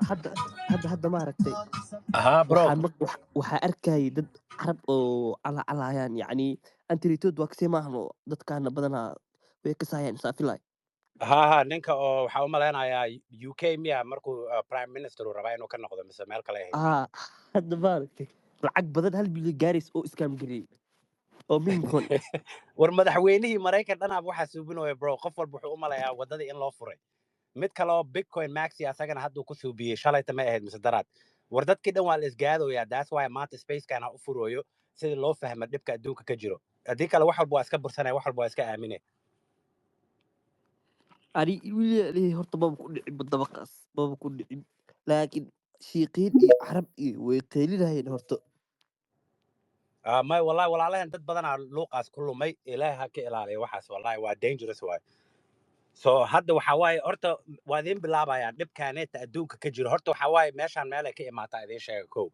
hadda ma aragtay ها برو waxaa arkayay dad carab oo calaacalayaan yacni antiritood waa kasii maahno dadkaana badanaa way kasayaan saafilay ها نينكا oo waxa u maleynayaa UK miya markuu prime minister uu rabaa inuu ka noqdo mise meel kale ahayd hadda ma aragtay lacag badan 1 bilyan gaaris oo iskaam gariyey oo milmikon war madaxweynihii Mareykan dhan waxa suubinaya bro qof walba wuxuu u maleeyaa wadadii in loo furay mid kale oo Bitcoin Maxi asagana hadda ku suubiyay shalayta ma ahayd mise daraad war dadkii dhan waa la isgaadooyaa that's why maanta space kana u furayo sidii loo fahmo dhibka adduunka ka jiro hadii kale wax walba waa iska bursanay wax walba waa iska aaminay ani wili horta baba ku dhicin dabaqaas baba ku dhicin laakiin shiiqiin iyo carab iyo way qeylinaayeen horta ما والله walaalahan dad badan aa luuqaas ku lumay ilaahay ha ka ilaaliyo waxaas wallahi waa dangerous waay so hadda waxa waaye horta waa idin bilaabayaan dhibkaaneeta adduunka ka jiro horta waxa waaye meeshaan meel ay ka imaataa idin sheega kow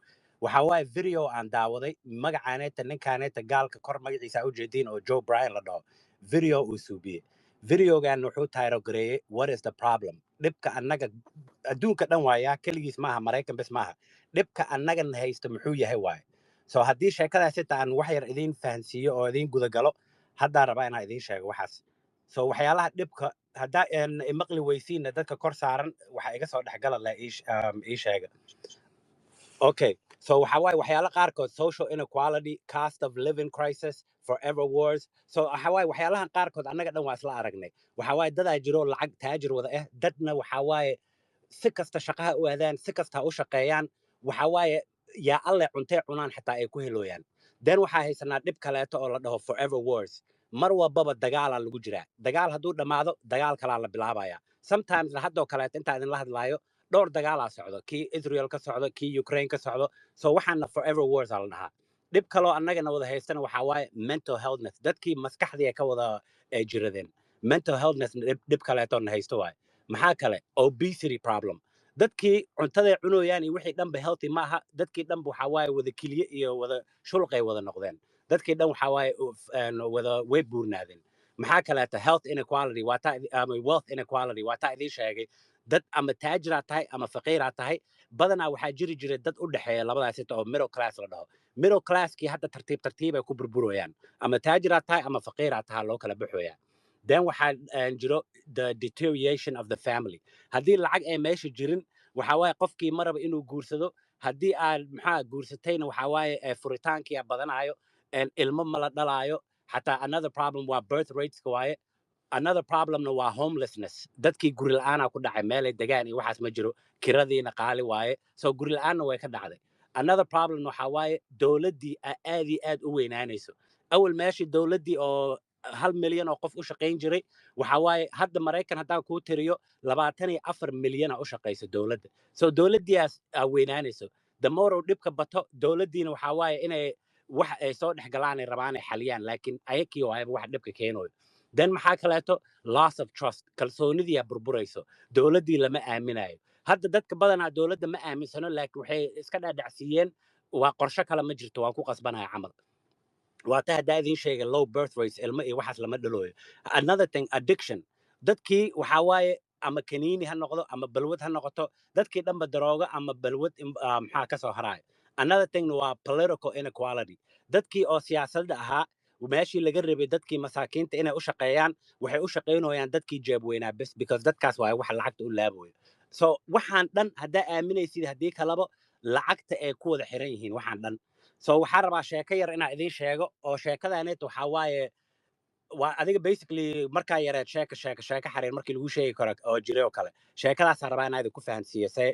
waxa waaye video aan daawaday magacaaneeta ninkaaneeta gaalka kor magaciisa u jeediin oo Joe Bryan la dhaho video uu suubiyey videogan wuxuu taageereeyay what is the problem dhibka annaga adduunka dhan waaya kaligiis maaha Mareykan bas maaha dhibka annaga haysto muxuu yahay waaye so haddii sheekadaas xitaa aan wax yar idin fahansiiyo oo idin guda galo haddaan rabaa inaan idin sheego waxaas so waxyaalaha dhibka haddaa maqli weysiina dadka kor saaran waxa iga soo dhexgala la ii sheega okay so waxa waaye waxyaala qaarkood social inequality cost of living crisis forever wars so waxa waaye waxyaalahan qaarkood annaga dhan waa isla aragnay waxa waaye dadaa jiro lacag taajir wada ah dadna waxa waaye si kasta shaqaha u aadaan si kasta u shaqeeyaan waxa waaye yaa alle cuntay cunaan xataa ay ku helooyaan then waxaa haysanaa dhib kaleeto oo la dhaho forever wars mar walbaba dagaalaa lagu jiraa dagaal hadduu dhammaado dagaal kalaa la bilaabaya sometimes haddoo kaleeto intaa idinla hadlaayo dhowr dagaalaa socdo kii Israel ka socdo kii Ukraine ka socdo so waxaana forever wars aa la dhahaa dhib kaloo annagana wada haystana waxaa waaye mental healthness dadkii maskaxdii ka wada jiradeen mental healthness dhib kaleeto na haysto waaye maxaa kale obesity problem dadkii cuntada cunooyaan iyo wixii dhanba healthy maaha dadkii dhanba waxa waaye wada kiliye iyo wada shulqay wada noqdeen dadkii dhan waxa waaye wada way buurnaadeen maxaa kaleeto health inequality waa taa ama wealth inequality waa taa idin sheegay dad ama taajira tahay ama faqiira tahay badanaa waxaa jiri jiray dad u dhaxeeya labadaas inta oo middle class la dhaho middle classkii hadda tartiib ay ku burburayaan ama taajira tahay ama faqiira tahay loo kala baxoyaa then waxaa jiro the deterioration of the family haddii lacag ay meesha jirin waxa waaye qofkii maraba inuu guursado haddii aad maxaa guursatayna waxa waaye furitaankii badanayo ilmo ma la dhalaayo xataa another problem waa birth rates waaye another problemna waa homelessness dadkii guri la'aana ku dhacay meel ay degaan iyo waxaas ma jiro kiradiina qaali waaye so guri la'aanna way ka dhacday another problem waxa waaye dowladdii aad iyo aad u weynaanayso awal meeshii dowladdii oo 1 milyan oo qof u shaqayn jiray waxa waaye hadda Mareykan haddaan kuu tiriyo 24 milyan u shaqaysa dowladda so dowladdiyaas weynaanayso the more dhibka bato dowladdiina waxa waaye inay wax ay soo dhexgalaan ay rabaan ay xaliyaan laakiin ayakii waayba wax dhibka keenayo then maxaa kaleeto loss of trust kalsoonidii burburayso dowladdii lama aaminayo hadda dadka badanaa dowladda ma aaminsano laakiin waxay iska dhaadhacsiiyeen waa qorshe kale ma jirto waan ku qasbanahay camal waa taa haddaa idin sheegay low birth rates ilmo iyo waxaas lama dhalooyo another thing addiction dadkii waxa waaye ama kaniini ha noqdo ama balwad ha noqoto dadkii dhanba daroogo ama balwad maxaa ka soo haraayo another thing waa political inequality dadkii oo siyaasadda ahaa meeshii laga rabay dadkii masaakiinta inay u shaqeeyaan waxay u shaqeynayaan dadkii jeeb weynaa bes because dadkaas waa wax lacagta u laabayo so waxaan dhan haddaa aaminaysid haddii kalaba lacagta ay ku wada xiran yihiin waxaan dhan so waxaan rabaa sheeko yar inaan idin sheego oo sheekadaaneet waxaa waaye waa adiga basically markaa yareed sheeko xariir markii lagu sheegi karo oo jiray oo kale sheekadaasaan rabaa inaan idinku fahansiiyo se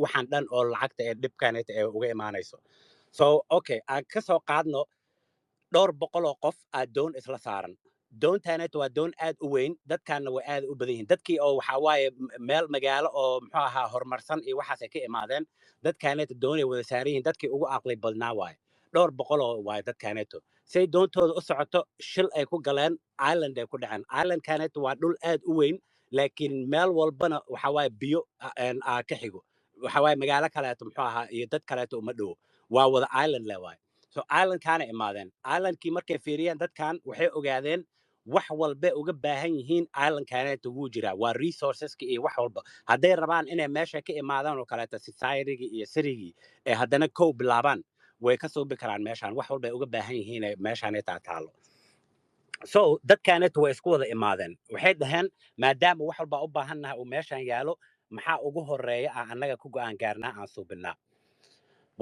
waxaan dhan oo lacagta ee dhibkaaneet ee uga imaanayso so okay aan ka soo qaadno dhowr boqol oo qof aad doon isla saaran doontaaneet waa doon aad u weyn dadkaana way aad u badan yihiin dadkii oo waxaa waaye meel magaalo oo muxuu ahaa horumarsan iyo waxaas ay ka imaadeen dadkaaneet doonay wada saaran yihiin dadkii ugu aqli badnaa waaye dhowr boqol oo waaye dadkaaneeto say doontooda u socoto shil ay ku galeen island ay ku dhaceen islandkaaneet waa dhul aad u weyn laakiin meel walbana waxa waaye biyo ka xigo waxa waaye magaalo kaleeto muxuu ahaa iyo dad kaleeto uma dhowo waa wada island le waaye so islandkaana imaadeen islandkii markay fiiriyeen dadkan waxay ogaadeen wax walba uga baahan yihiin islandkaneeta wuu jiraa waa resourceska iyo wax walba hadday rabaan inay meesha ka imaadaan oo kaleeta societygii iyo sirigii ee haddana kow bilaabaan way ka suubi karaan meeshaan wax walba ay uga baahan yihiin meeshaaneta taalo so dadkaaneta way isku wada imaadeen waxay dhaheen maadaama wax walba u baahannahay uu meeshaan yaalo maxaa ugu horeeya aan annaga ku go'aan gaarnaa aan suubinaa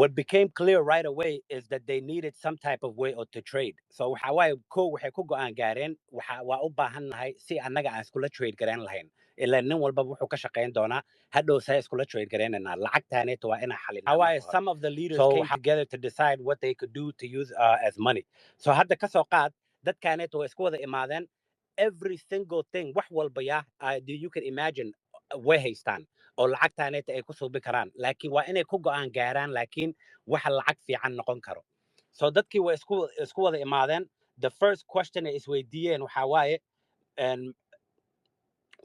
what became clear right away is that they needed some type of way to trade. So waxa waaye kow waxay ku go'aan gaareen waa u baahannahay si annaga aan iskula trade gareyn lahayn ilaa nin walbaba wuxuu ka shaqayn doonaa hadhow say iskula trade gareynaynaa lacagtaaneeta waa inaan xalinaa waaye some of the leaders came together to decide what they could do to use as money so hadda ka soo qaad dadkaaneeta way isku wada imaadeen every single thing wax walba you can imagine way haystaan oo lacagtaaneeta ay ku suubi karaan laakiin waa inay ku go'aan gaaraan laakiin waxa lacag fiican noqon karo so dadkii way isku wada imaadeen the first question ay isweydiiyeen waxa waaye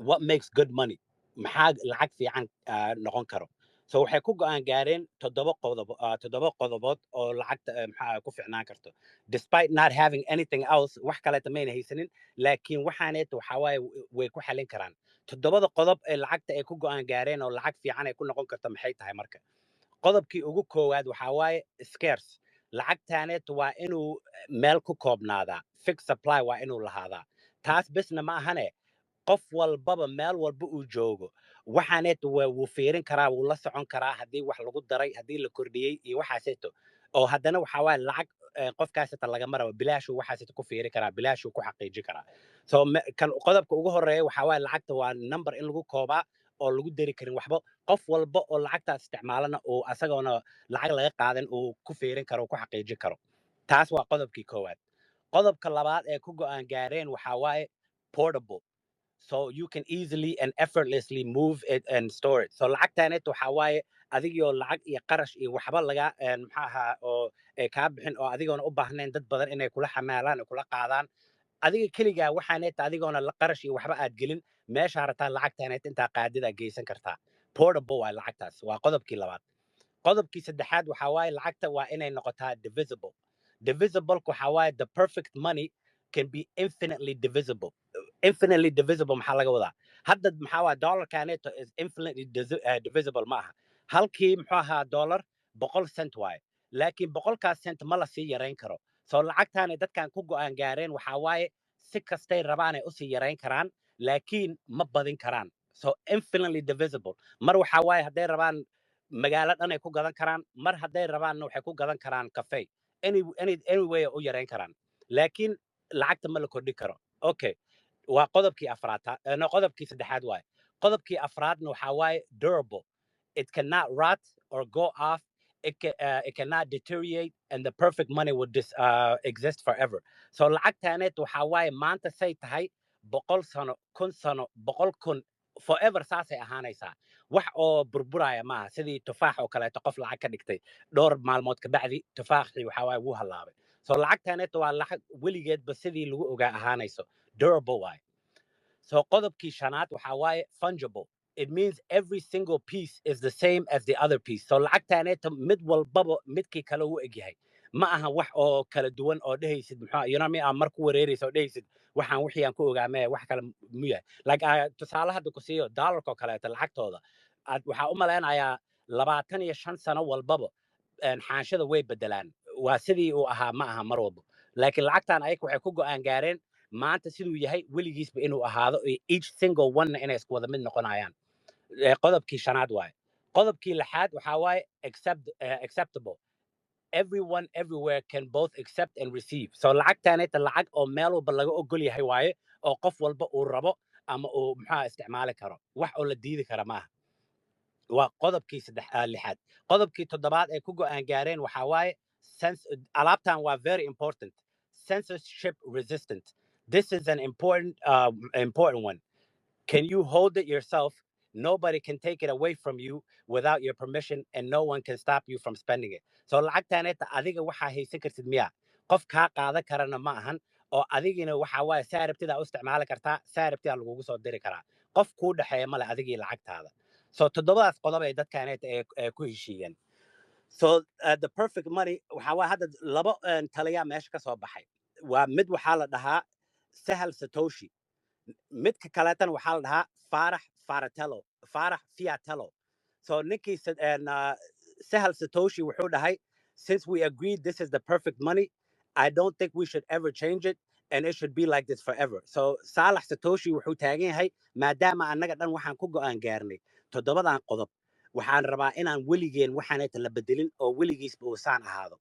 what makes good money maxaa lacag fiican noqon karo so waxay ku go'aan gaareen toddoba qodobood oo lacagta maxaa ku fiicnaan karto despite not having anything else wax kaleeta mayna haysanin laakiin waxaaneeta waxa waaye way ku xalin karaan toddobada qodob ee lacagta ay ku go'aan gaareen oo lacag fiican ay ku noqon karto maxay tahay marka qodobkii ugu koowaad waxa waaye scarce lacagtaaneeta waa inuu meel ku koobnaadaa fix supply waa inuu lahaadaa taas bisna ma ahane qof walbaba meel walba uu joogo waxaaneeta wuu fiirin karaa wuu la socon karaa haddii wax lagu daray haddii la kordhiyey iyo waxaaseeto oo haddana waxa waaye lacag qofkaaseta lagama rabo bilaashuu waxaaseeto ku fiiri karaa bilaashuu ku xaqiijin karaa so kan qodobka ugu horeeya waxa waaye lacagta waa number in lagu koobaa oo lagu dari karin waxba qof walba oo lacagtaas isticmaalana uu asagoona lacag laga qaadan uu ku fiirin karo ku xaqiijin karo taas waa qodobkii koowaad qodobka labaad ee ku go'aan gaareen waxa waaye portable so you can easily and effortlessly move it and store it so lacagtaaneet waxa waaye adigoo lacag iyo qarash iyo waxba laga maxaa ahaa oo ay kaa bixin oo adigoona u baahnayn dad badan inay kula xamaalaan oo kula qaadaan adiga keligaa waxaaneeta adigoona qarash iyo waxba aad gelin meeshaa rataa lacagtaaneet intaa qaadida geysan kartaa portable waa lacagtaas waa qodobkii labaad qodobkii saddexaad waxa waaye lacagta waa inay noqotaa divisible waxa waaye the perfect money can be infinitely divisible maxaa laga wadaa hadda maxaa waa dollarkaneeto is infinitely divisible ma aha halkii muxuu ahaa dollar 100 cent waaye laakiin 100kaas cent ma la sii yarayn karo soo lacagtaanay dadkan ku go'aan gaareen waxaa waaye si kastay rabaan ay usii yarayn karaan laakiin ma badin karaan so infinitely divisible mar waxaa waaye hadday rabaan magaalo dhan ay ku gadan karaan mar hadday rabaanna waxay ku gadan karaan cafe any way u yarayn karaan laakiin lacagta ma la kordhin karo okay waa qodobkii afraad no qodobkii saddexaad waaye qodobkii afraadna waxaa waaye durable it cannot rot or go off it cannot deteriorate and the perfect money would exist forever so lacagtaaneet waxaa waaye maanta say tahay 100 sano 1,000 sano 100,000 forever saasay ahaanaysaa wax oo burburaya maaha sidii tufaax oo kaleeto qof lacag ka dhigtay dhowr maalmood ka bacdi tufaaxii waxaa waaye wuu hallaabay so lacagtaaneet waa lacag weligeedba sidii lagu ogaa ahaanayso durable waaye so qodobkii shanaad waxaa waaye fungible it means every single piece is the same as the other piece so lacagtaaneeta mid walbaba midkii kale u egyahay ma aha wax oo kala duwan oo dhehaysid muxuu you know me aan mar ku wareeraysa oo dhehaysid waxaan wixii aan ku ogaamee wax kale mu yahay like tusaale hadda ku siiyo dollarka oo kaleeta lacagtooda waxaa u malaynayaa 25 sano walbaba xaanshada way bedelaan waa sidii uu ahaa ma aha mar walba laakiin lacagtan ayaga waxay ku go'aan gaareen maanta siduu yahay weligiisba inuu ahaado each single one inay isku wada mid noqonayaan qodobkii shanaad waaye qodobkii lixaad waxaa waaye acceptable everyone everywhere can both accept and receive so lacagtaaneeta lacag oo meel walba laga ogol yahay waaye oo qof walba uu rabo ama uu maxaa isticmaali karo wax oo la diidi kara maaha waa qodobkii lixaad qodobkii toddobaad ay ku go'aan gaareen waxaa waaye alaabtan waa very important censorship resistant this is an important one can you hold it yourself nobody can take it away from you without your permission and no one can stop you from spending it so lacagtaaneeta adiga waxaa haysan kartid miya qof kaa qaadan karana ma ahan oo adigina waxaa waaye saa rabtidaa u isticmaali kartaa saa rabtidaa lagugu soo diri karaa qof kuu dhexeeya male adigii lacagtaada so toddobadaas qodob ay dadkaaneeta ay ku heshiiyeen so the perfect money waxaa waaye hadda laba taliyaa meesha ka soo baxay waa mid waxaa la dhahaa Sahal Satoshi. Midka kaleetana waxaa la dhahaa Farax Fiatello. So ninkii Sahal Satoshi wuxuu dhahay, since we agreed this is the perfect money, I don't think we should ever change it, and it should be like this forever. So Saalax Satoshi wuxuu taagan yahay, maadaama annaga dhan waxaan ku go'aan gaarnay toddobadan qodob, waxaan rabaa inaan weligeen waxaanayta la bedelin oo weligiisba uusaan ahaado.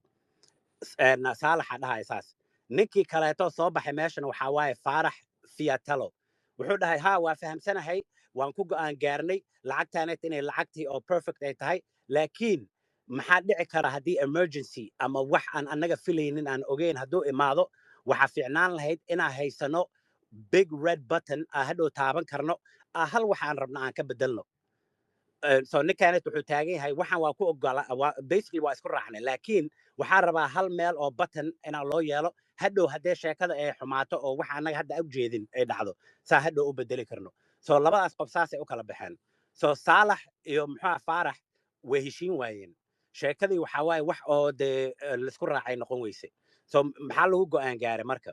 Saalaxa dhahay saas. Ninkii kaleeto soo baxay meeshan waxaa waaye Farax Fiatello. Wuxuu dhahay, ha waa fahamsanahay, waan ku go'aan gaarnay lacagtaanayta inay lacagtii oo perfect ay tahay, laakiin maxaa dhici kara haddii emergency ama wax aan annaga filaynin aan ogeyn hadduu imaado, waxaa fiicnaan lahayd inaan haysano big red button aan hadhow taaban karno, hal waxaan rabna aan ka bedelno. So ninkaanet wuxuu taagan yahay, waxaan waa ku ogola basically waa isku raacnay, laakiin waxaan rabaa hal meel oo button inaan loo yeelo, hadhow haddee sheekada ay xumaato oo waxa annaga hadda u jeedin ay dhacdo, saa hadhow u bedeli karno. So labadaas qof saasay u kala baxeen. So Saalax iyo muxuu Faarax way heshiin waayeen. Sheekadii waxaa waaye wax oo dee laisku raacay noqon weyse. So maxaa lagu go'aan gaaray marka?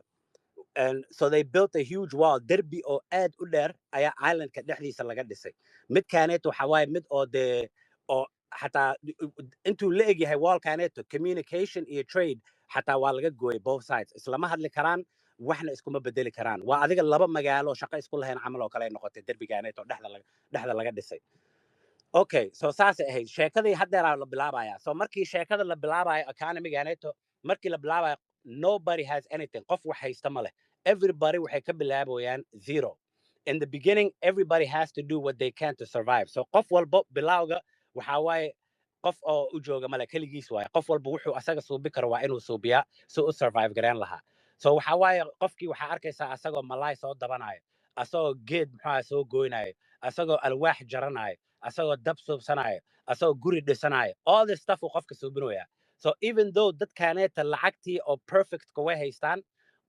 And so they built a huge wall. Derby oo aad u dheer ayaa islandka dhexdiisa laga dhisay. Midkaaneeto waxaa waaye mid oo dee oo xataa intuu la eg yahay wallkaaneeto communication iyo trade xataa waa laga gooyay both sides. Islama hadli karaan, waxna iskuma bedeli karaan. Waa adiga laba magaalo shaqo isku lahayn camal oo kale ay noqotay derbigaaneeto dhexda laga dhisay. Okay, so saasay ahayd. Sheekadii haddeeraa la bilaabayaa. So markii sheekada la bilaabayo economygaaneeto, markii la bilaabayo, nobody has anything. Qof wax haysta ma leh. Everybody waxay ka bilaabayaan zero. In the beginning, everybody has to do what they can to survive. So qof walbo bilawga waxaa waaye qof oo u jooga male keligiis waaye. Qof walbo wuxuu asaga suubi karo waa inuu suubiyaa si u survive gareen lahaa. So waxaa waaye qofkii waxaa arkaysaa asagoo malaay soo dabanayo, asagoo geed muxuu soo goynayo, asagoo alwaax jaranayo, asagoo dab suubsanayo, asagoo guri dhisanayo. All this stuff uu qofka suubinaya. So even though dadkaaneeta lacagtii oo perfect kuwa haystaan,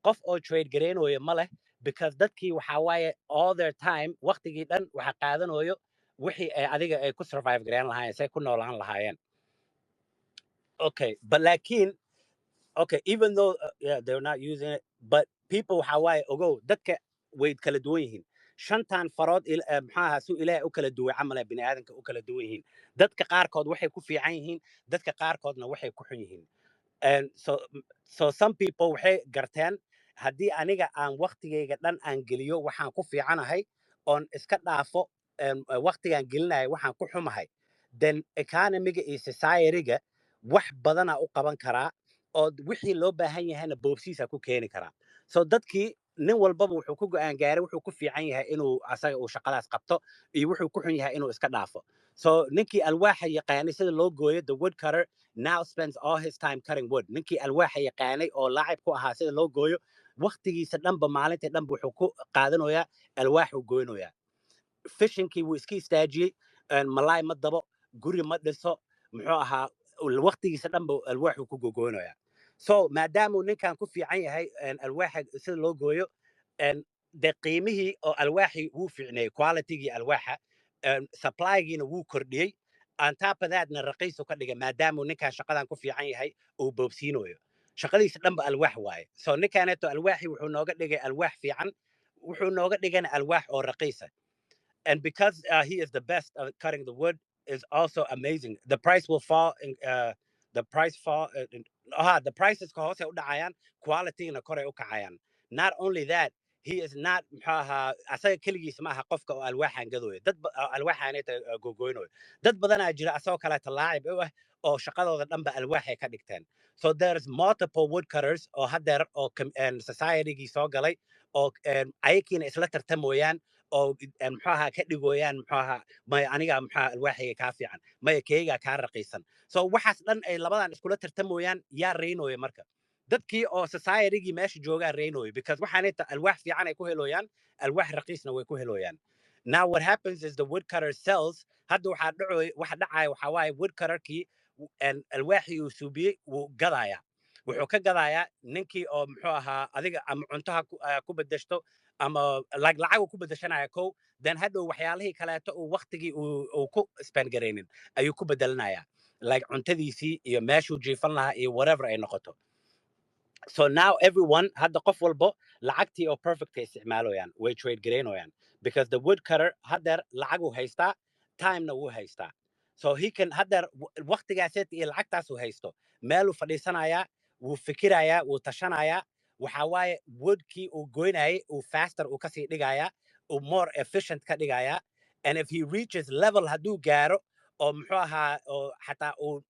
qof oo trade gareynayo ma leh, because dadkii waxaa waaye all their time waqtigii dhan waxa qaadanayo wixii ay adiga ay ku survive gareyn lahaayeen, say ku noolaan lahaayeen. Okay, but laakiin okay, even though yeah, they're not using it, but people waxaa waaye ogow dadka way kala duwan yihiin. Shantan farood maxaa su ilaahay u kala duway camal bini aadanka u kala duwan yihiin. Dadka qaarkood waxay ku fiican yihiin, dadka qaarkoodna waxay ku xun yihiin. And so some people waxay garteen haddii aniga aan waqtigayga dhan aan geliyo waxaan ku fiicanahay oon iska dhaafo waqtigaan gelinayo waxaan ku xumahay, then economiga iyo societyga wax badana u qaban karaa oo wixii loo baahan yahayna boobsiisa ku keeni karaa. So dadkii nin walbaba wuxuu ku go'aan gaaray wuxuu ku fiican yahay inuu asaga uu shaqadaas qabto iyo wuxuu ku xun yahay inuu iska dhaafo. So ninkii alwaaxa yaqaanay sida loo gooyo, the woodcutter now spends all his time cutting wood. Ninkii alwaaxa yaqaanay oo laacib ku ahaa sida loo gooyo, waqtigiisa dhanba maalintii dhanba wuxuu ku qaadanayaa alwaaxuu goynayaa. Fishingkii wuu iska istaajiyey, malaay ma dabo, guri ma dhiso, muxuu ahaa waqtigiisa dhanba alwaaxuu ku gogoynayaa. So maadaamuu ninkan ku fiican yahay alwaaxa sida loo gooyo, dee qiimihii oo alwaaxii wuu fiicneeyey, qualitygii alwaaxa, supplygiina wuu kordhiyey, on top of thatna raqiisu ka dhigay maadaamuu ninkan shaqadan ku fiican yahay uu boobsiinayo. Shaqadiisa dhanba alwaax waaye. So ninkaaneeto alwaaxii wuxuu nooga dhigay alwaax fiican, wuxuu nooga dhigana alwaax oo raqiisa. And because he is the best at cutting the wood is also amazing. The price will fall the price fall the prices ka hoose u dhacayaan, qualityna kor ay u kacayaan. Not only that, he is not asaga keligiis ma aha qofka oo alwaaxan gadooyo, dad alwaaxaanayta gogoynayo. Dad badanaa jira asagoo kaleeta laacib u ah oo shaqadooda dhanba alwaaxay ka dhigteen. So there's multiple woodcutters oo haddeer oo societygii soo galay oo ayakiina isla tartamoyaan oo muxuu ka dhigoyaan muxuu may aniga muxuu alwaaxiga ka fiican, may keega ka raqiisan. So waxaas dhan ay labadan iskula tartamoyaan yaa reynooyo marka. Dadkii oo societygii meesha joogaa reynooyo, because waxaanayta alwaax fiican ay ku heloyaan, alwaax raqiisna way ku heloyaan. Now what happens is the woodcutter sells, hadda waxa dhacaya waxaa waaye woodcutterkii alwaaxii uu suubiyey wuu gadayaa. Wuxuu ka gadayaa ninkii oo muxuu ahaa adiga ama cuntaha ku bedeshto ama lacag ku bedeshanaya kow, then hadhow waxyaalihii kaleeto uu waqtigii uu ku spend garaynin ayuu ku bedelanayaa, like cuntadiisii iyo meeshuu jiifan lahaa iyo whatever ay noqoto. So now everyone hadda qof walbo lacagtii oo perfect ka isticmaalooyaan way trade gareynooyaan because the woodcutter haddeer lacag uu haystaa timena wuu haystaa so he can haddeer waqtigaaseet iyo lacagtaas uu haysto meeluu fadhiisanayaa wuu fikirayaa wuu tashanayaa waxa waaye woodkii uu goynayay uu faster uu kasii dhigayaa uu more efficient ka dhigayaa and if he reaches level hadduu gaaro oo muxuu ahaa oo xataa uu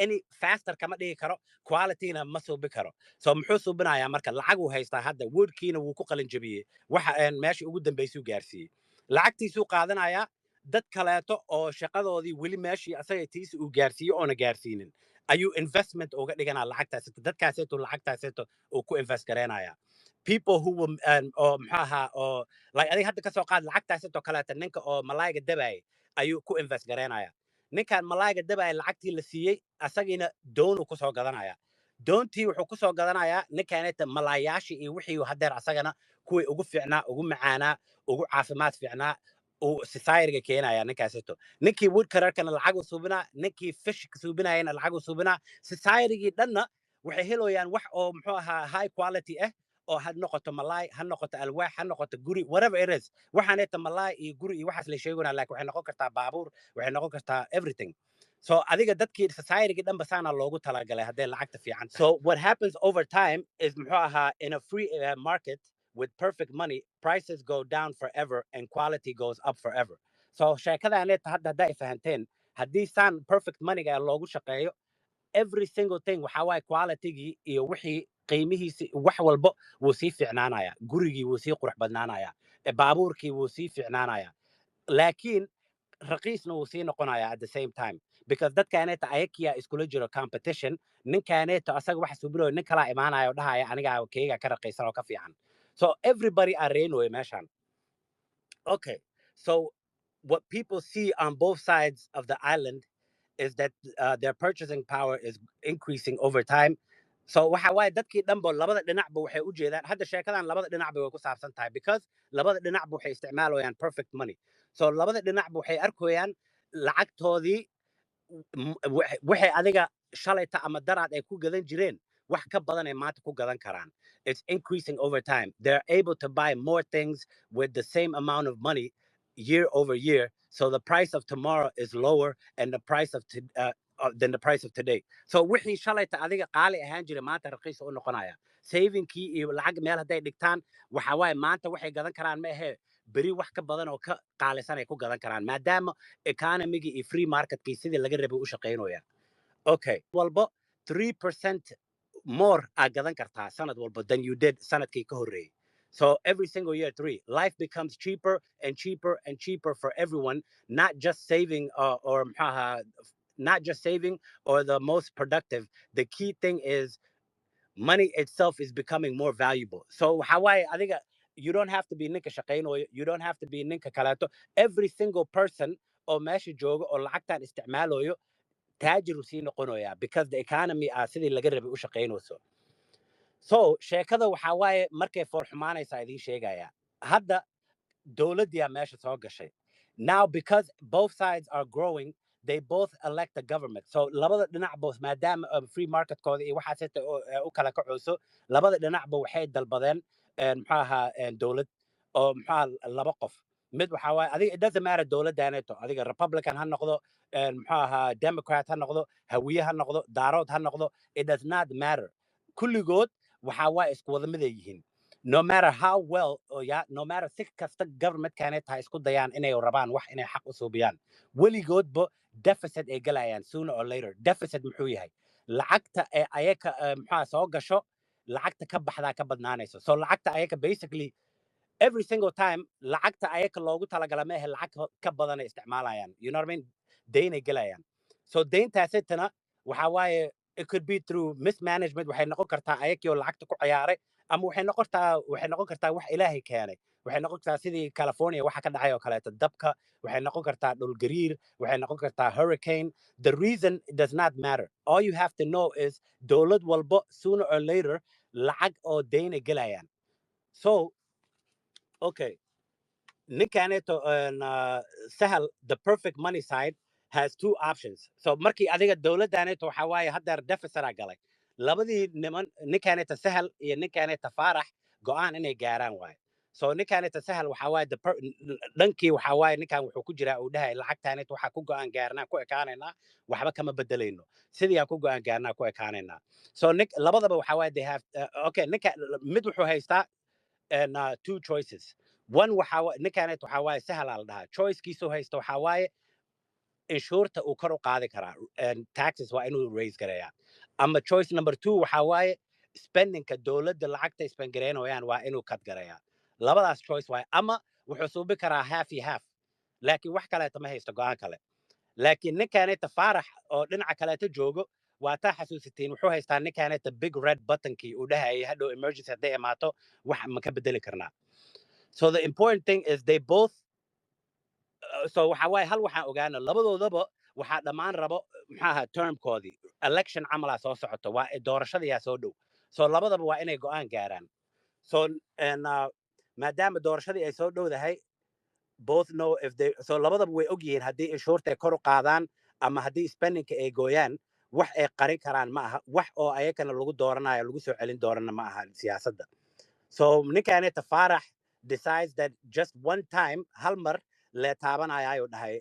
any faster kama dhigi karo qualityna ma suubi karo so muxuu suubinayaa marka lacag uu haystaa hadda woodkiina wuu ku qalin jabiyey waxa meeshii ugu dambaysuu gaarsiiyey lacagtiisuu qaadanayaa dad kaleeto oo shaqadoodii weli meeshii asaga tiisi uu gaarsiiyo oona gaarsiinin ayuu investment uga dhiganaa lacagtaaseto dadkaaseeto lacagtaaseeto uu ku invest gareenaya people who will oo muxuu ahaa oo like adiga hadda kasoo qaad lacagtaaseeto kaleeta ninka oo malaayga dabaayay ayuu ku invest gareenaya ninkan malaayga dabaayay lacagtii la siiyey asagiina doonuu kusoo gadanaya doontii wuxuu kusoo gadanayaa ninkaaneta malaayaashii iyo wixii haddeer asagana kuwii ugu fiicnaa ugu macaanaa ugu caafimaad fiicnaa uu society-ga keenaya ninkaaseeto ninkii woodcutterkana lacaguu suubinaa ninkii fishka suubinayana lacaguu suubinaa society-gii dhanna waxay heloyaan wax oo muxuu ahaa high quality ah oo had noqoto malaay ha noqoto alwaax ha noqoto guri whatever it is waxaaneeta malaay iyo guri iyo waxaas la sheeganaa laakiin waxay noqon kartaa baabuur waxay noqon kartaa everything so adiga dadkii society-gii dhanba saana loogu talagalay hadday lacagta fiican tahay so what happens over time is muxuu ahaa in a free market with perfect money, prices go down forever and quality goes up forever. So sheekadaaneta hadda hadday fahanteen haddii saan perfect moneyga loogu shaqeeyo every single thing waxa waaye qualitygii iyo wixii qiimihiisi wax walba wuu sii fiicnaanaya gurigii wuu sii qurux badnaanaya baabuurkii wuu sii fiicnaanaya laakiin raqiisna wuu sii noqonaya at the same time because dadkaaneta ayakiya iskula jiro competition ninkaaneeto asaga waxa suubinayo nin kalaa imaanayo dhahaya anigaa keyga ka raqiisan oo ka fiican so everybody are rainway meshan okay so what people see on both sides of the island is that their purchasing power is increasing over time so waxa waaye dadkii dhanbo labada dhinacba waxay u jeedaan hadda sheekadan labada dhinacba way ku saabsan tahay because labada dhinacba waxay isticmaalayaan perfect money so labada dhinacba waxay arkoyaan lacagtoodii waxay adiga shalayta ama daraad ay ku gadan jireen wax ka badan ay maanta ku gadan karaan it's increasing over time they're able to buy more things with the same amount of money year over year so the price of tomorrow is lower and the price of than the price of today so wixii shalayta adiga qaali ahaan jiray maanta raqiis u noqonaya savingkii iyo lacag meel hadday dhigtaan waxa waaye maanta waxay gadan karaan ma ahee beri wax ka badan oo ka qaalisan ay ku gadan karaan maadaama economygii iyo free marketkii sidii laga rabay u shaqaynooyaan okay walba 3% more aa gadan kartaa sanad walba than you did sanadkii ka horreeyey so every single year 3 life becomes cheaper and cheaper and cheaper for everyone not just saving or not just saving or the most productive the key thing is money itself is becoming more valuable so Hawaii adiga you don't have to be ninka shaqaynayo you don't have to be ninka kaleeto every single person oo meesha jooga oo lacagtan isticmaalayo taajiru sii noqonaya because the economy sidii laga rabay u shaqaynayso so sheekada waxa waaye markay foor xumaanaysa idiin sheegaya hadda dowladdiya meesha soo gashay now because both sides are growing they both elect a government so labada dhinacba maadaama free marketkooda iyo waxaaseta u kala kacooso labada dhinacba waxay dalbadeen muxuu ahaa dowlad oo muxuu laba qof mid waxa waaye adiga it doesn't matter dowladaaneeto adiga republican ha noqdo muxuu ahaa democrat ha noqdo hawiye ha noqdo daarood ha noqdo it does not matter kulligood waxa waaye isku wada mid ay yihiin no matter how well no matter si kasta government kaanay tahay isku dayaan inay rabaan wax inay xaq u suubiyaan weligoodba deficit ay galayaan sooner or later deficit muxuu yahay lacagta ee ayaka muxuu soo gasho lacagta ka baxdaa ka badnaanayso so lacagta ayaka basically every single time lacagta ayaka loogu talagala ma ahe lacag ka badan ay isticmaalayaan you know what I mean deynay galayaan so deyntaasitana waxa waaye it could be through mismanagement waxay noqon kartaa ayakii oo lacagta ku ciyaaray ama waxay noqon kartaa wax ilaahay keenay waxay noqon kartaa sidii California waxa ka dhacay oo kaleeto dabka waxay noqon kartaa dhul gariir waxay noqon kartaa hurricane the reason does not matter all you have to know is dowlad walba sooner or later lacag oo deynay galayaan so okay ninkaneeto sahal the perfect money side has two options so markii adiga dowladdaneeto waxa waaye haddeer deficit galay labadii niman ninkaneeta sahal iyo ninkaneeta faarax go'aan inay gaaraan waaye. So ninkaaneta sahal waxaa waaye dhankii waxaa waaye ninkan wuxuu ku jiraa uu dhahay lacagtaaneta waxaa ku go'aan gaarnaa ku ekaanaynaa waxba kama bedelayno sidii aan ku go'aan gaarnaa ku ekaanaynaa. So labadaba waxaa waaye they have okay ninka mid wuxuu haystaa and two choices. One ninkaaneta waxaa waaye sahal aa la dhahaa choicekiisuu haysta waxaa waaye inshuurta uu kor u qaadi karaa taxes waa inuu raise gareeyaa. Ama choice number two waxaa waaye spendingka dowladda lacagta isbangareynayaan waa inuu kad gareeyaa. Labadaas choice waaye ama wuxuu suubi karaa half iyo half laakiin wax kaleeta ma haysto go'aan kale. laakiin ninkaaneta faarax oo dhinaca kaleeta joogo waa taa xasuusitiin wuxuu haystaa ninkaaneta big red buttonkii uu dhahayay hadhow emergency hadday imaato wax ma ka bedeli karnaa. So the important thing is they both so waxaa waaye hal waxaan ogaana labadoodaba waxaa dhammaan rabo maxaa ahaa termkoodii election camalaa soo socoto waa doorashadayaa soo dhow. So labadaba waa inay go'aan gaaraan. So maadaama doorashadii ay soo dhowdahay both know if they so labadaba way ogyihiin haddii inshuurta ay kor u qaadaan ama haddii spendingka ay gooyaan wax ay qarin karaan ma aha wax oo ayakana lagu dooranayo lagu soo celin doorana ma aha siyaasadda. So ninkaaneta faarax decides that just one time hal mar lee taabanaya ayuu dhahay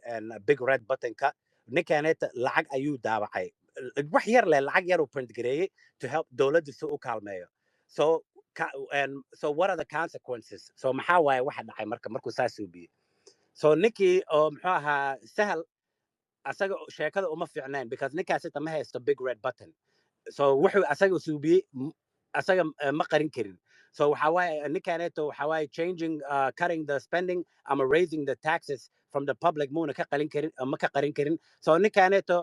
big red buttonka ninkaaneta lacag ayuu daabacay wax yar leh lacag yar uu print gareeyey to help dowladda si u kaalmeeyo. So so what are the consequences? So maxaa waaye waxa dhacay markuu saas suubiyey. So ninkii oo muxuu ahaa sahal asaga sheekada uma fiicnayn because ninkaasita ma haysto big red button. So wuxuu asaga suubiyey asaga ma qarin karin. So waxaa waaye ninkaneeto waxaa waaye changing cutting the spending ama raising the taxes from the public muuna ka qarin karin. So ninkaneeto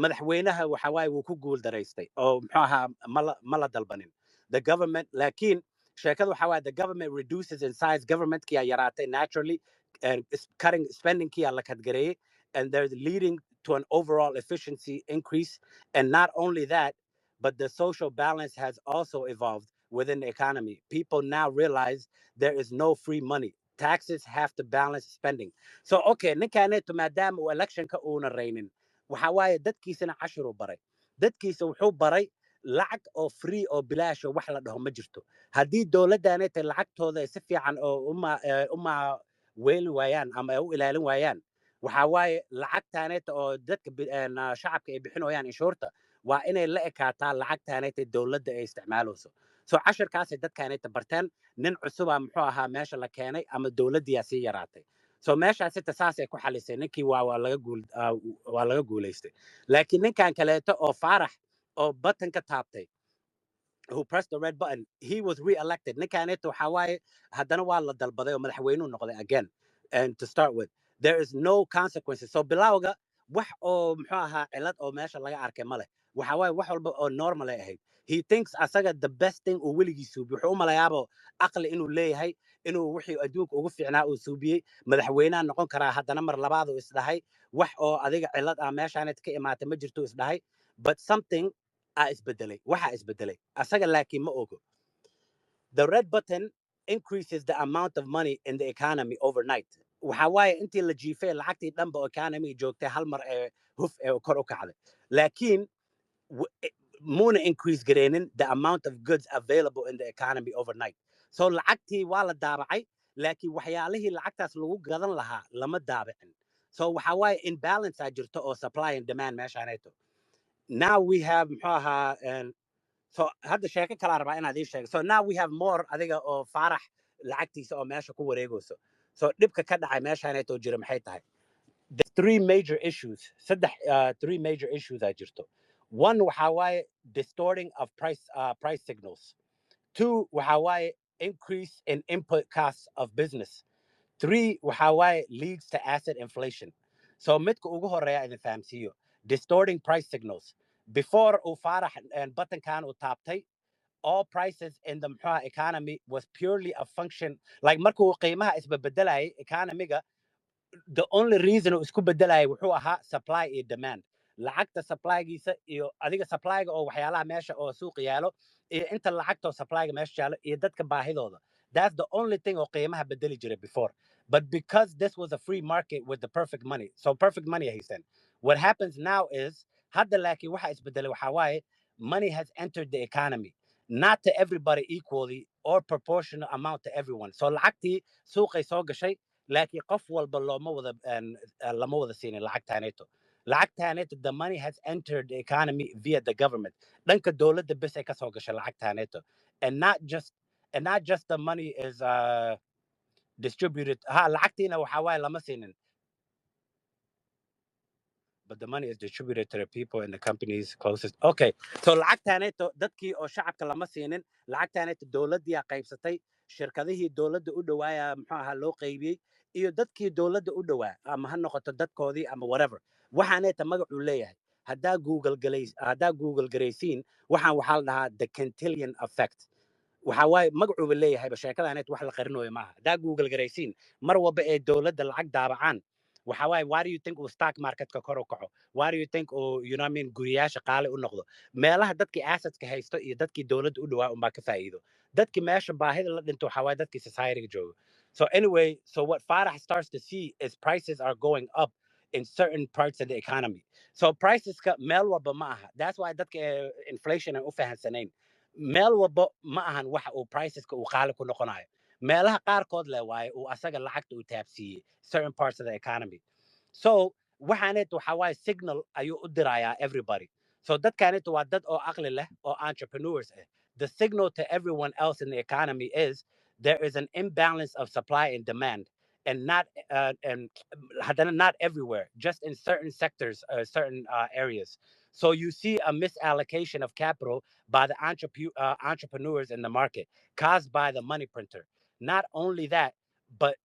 madaxweynaha waxaa waaye wuu ku guul daraystay oo muxuu ahaa ma la dalbanin the government laakiin sheekada waxaa waaye the government reduces in size governmentkiyaa yaraatay naturally and cutting spendingkiyaa la kadgareeyey and they're leading to an overall efficiency increase. And not only that, but the social balance has also evolved within the economy. People now realize there is no free money. Taxes have to balance spending. So, okay, ninkaneeto maadaama uu electionka uuna raynin waxaa waaye dadkiisana cashiruu baray dadkiisa wuxuu baray lacag oo free oo bilaash oo wax la dhaho ma jirto. Haddii dowladdaaneta lacagtooda si fiican oo uma weeli waayaan ama ay u ilaalin waayaan waxaa waaye lacagtaaneta oo dadka shacabka ay bixinayaan inshuurta waa inay la ekaataa lacagtaaneta dowladda ay isticmaalayso. So cashirkaasay dadkaaneta barteen nin cusuba muxuu ahaa meesha la keenay ama dowladdiyaa sii yaraatay. So meeshaasita saasay ku xalisay ninkii waa laga guulaystay. Laakiin ninkan kaleeto oo faarax oo button ka taabtay who pressed the red button he was re-elected. Ninkaneeto waxaa waaye haddana waa la dalbaday oo madaxweynuu noqday again. And to start with there is no consequences. So bilawga wax oo muxuu ahaa cilad oo meesha laga arkay ma leh waxaa waaye wax walba oo normal ay ahayd. He thinks asaga the best thing uu weligii suubiyo wuxuu u malayaabo aqli inuu leeyahay inuu wixii adduunka ugu fiicnaa uu suubiyey madaxweynaha noqon karaa haddana mar labaad uu isdhahay wax oo adiga cilad ah meeshaanet ka imaatay ma jirto isdhahay but something isbedelay waxaa isbedelay asaga laakiin ma ogo. The red button increases the amount of money in the economy overnight. waxaa waaye intii la jiifay lacagtii dhanba oo economy joogtay hal mar ee huf ee kor u kacday laakiin muuna increase gareenin the amount of goods available in the economy overnight. So lacagtii waa la daabacay laakiin waxyaalihii lacagtaas lagu gadan lahaa lama daabicin. So waxaa waaye imbalance aa jirto oo supply and demand meeshaaneeto. Now we have muxuu ahaa so hadda sheeko kalaa rabaa inaad ii sheego. So now we have more adiga oo faarax lacagtiisa oo meesha ku wareegayso. So dhibka ka dhacay meeshaaneeto jira maxay tahay. There's three major issues. Three major issues aa jirto. One waxaa waaye distorting of price signals. Two waxaa waaye increase in input costs of business. Three waxaa waaye leads to asset inflation. So midka ugu horeeya idin fahamsiiyo distorting price signals. Before uu faarax buttonkan uu taabtay all prices in the economy was purely a function like markuu qiimaha isbebedelayay economiga the only reason uu isku bedelayay wuxuu ahaa supply iyo demand. Lacagta supplygiisa iyo adiga supplyga oo waxyaalaha meesha oo suuq yaalo iyo inta lacagta oo supplyga meesha yaalo iyo dadka baahidooda. That's the only thing oo qiimaha bedeli jiray before. But because this was a free market with the perfect money, so perfect money haysan. What happens now is hadda laakiin waxa isbedelay waxaa waaye money has entered the economy. Not to everybody equally or proportional amount to everyone. So lacagtii suuqay soo gashay laakiin qof walba lama wada siinin lacagtaaneeto. Lacagtaaneeto, the money has entered the economy via the government. Dhanka dowladda bes ay ka soo gashay lacagtaaneeto. And not just the money is distributed. Lacagtiina waxa waaye lama siinin. But the money is distributed to the people and the companies closest. Okay, so lacagtaaneeto dadkii oo shacabka lama siinin, lacagtaaneeto dowladdii aa qaybsatay, shirkadihii dowladda u dhawaaya muxuu ahaa loo qaybiyey, iyo dadkii dowladda u dhawaa ama ha noqoto dadkoodii ama whatever. Waxaaneeta magacuu leeyahay. Haddaa Google garaysiin, waxaa la dhahaa the Cantillon effect. waxa waaye magacuuba leeyahayba sheekadaaneet wax la qarinayo maaha. Haddaa Google garaysiin, mar walba ee dowladda lacag daabacaan, waxa waaye why do you think uu stock marketka kor u kaco? Why do you think uu guriyaasha qaali u noqdo? Meelaha dadkii assetska haysto iyo dadkii dowladda u dhawaa unbaa ka faa'iido. Dadkii meesha baahida la dhinto waxa waaye dadkii society-ga jooga. So anyway, so what Farah starts to see is prices are going up in certain parts of the economy. So priceska meel walba ma aha. That's why dadka inflation aan u fahansanayn. Meel walba ma ahan waxa uu priceska uu qaali ku noqonayo. Meelaha qaarkood leh waaye uu asaga lacagta uu taabsiiyey certain parts of the economy. So waxaaneet waxa waaye signal ayuu u dirayaa everybody. So dadkaaneet waa dad oo aqli leh oo entrepreneurs ah. The signal to everyone else in the economy is there is an imbalance of supply and demand, and not everywhere, just in certain sectors, certain areas. So you see a misallocation of capital by the entrepreneurs in the market caused by the money printer. Not only that, but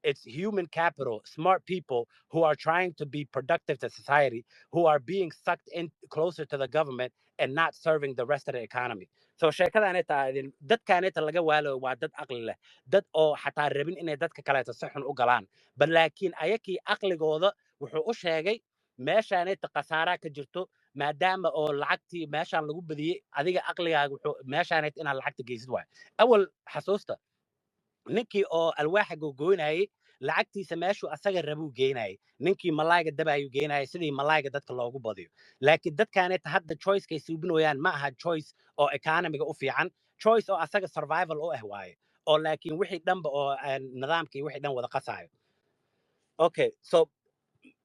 it's human capital, smart people who are trying to be productive to society, who are being sucked in closer to the government and not serving the rest of the economy. So sheekadaaneta dadkaaneta laga waalo waa dad aqli leh, dad oo xataa rabin inay dadka kaleeto si xun u galaan. But laakiin ayakii aqligooda wuxuu u sheegay meeshaaneta khasaaraa ka jirto, maadaama oo lacagtii meeshaan lagu badiyey, adiga aqligaaga wuxuu meeshaanet inaad lacagta geysid waay. Awal xasuusta ninkii oo alwaaxa gogoynayay lacagtiisa meeshuu asaga rabuu geynayay, ninkii malaayga dabayuu geynayay sidii malaayga dadka loogu badiyo. Laakiin dadkaaneeta hadda choicekay suubinayaan ma aha choice oo economiga u fiican, choice oo asaga survival u ah waaye, oo laakiin wixii dhanba oo nidaamkii wixii dhan wada qasaayo. Okay, so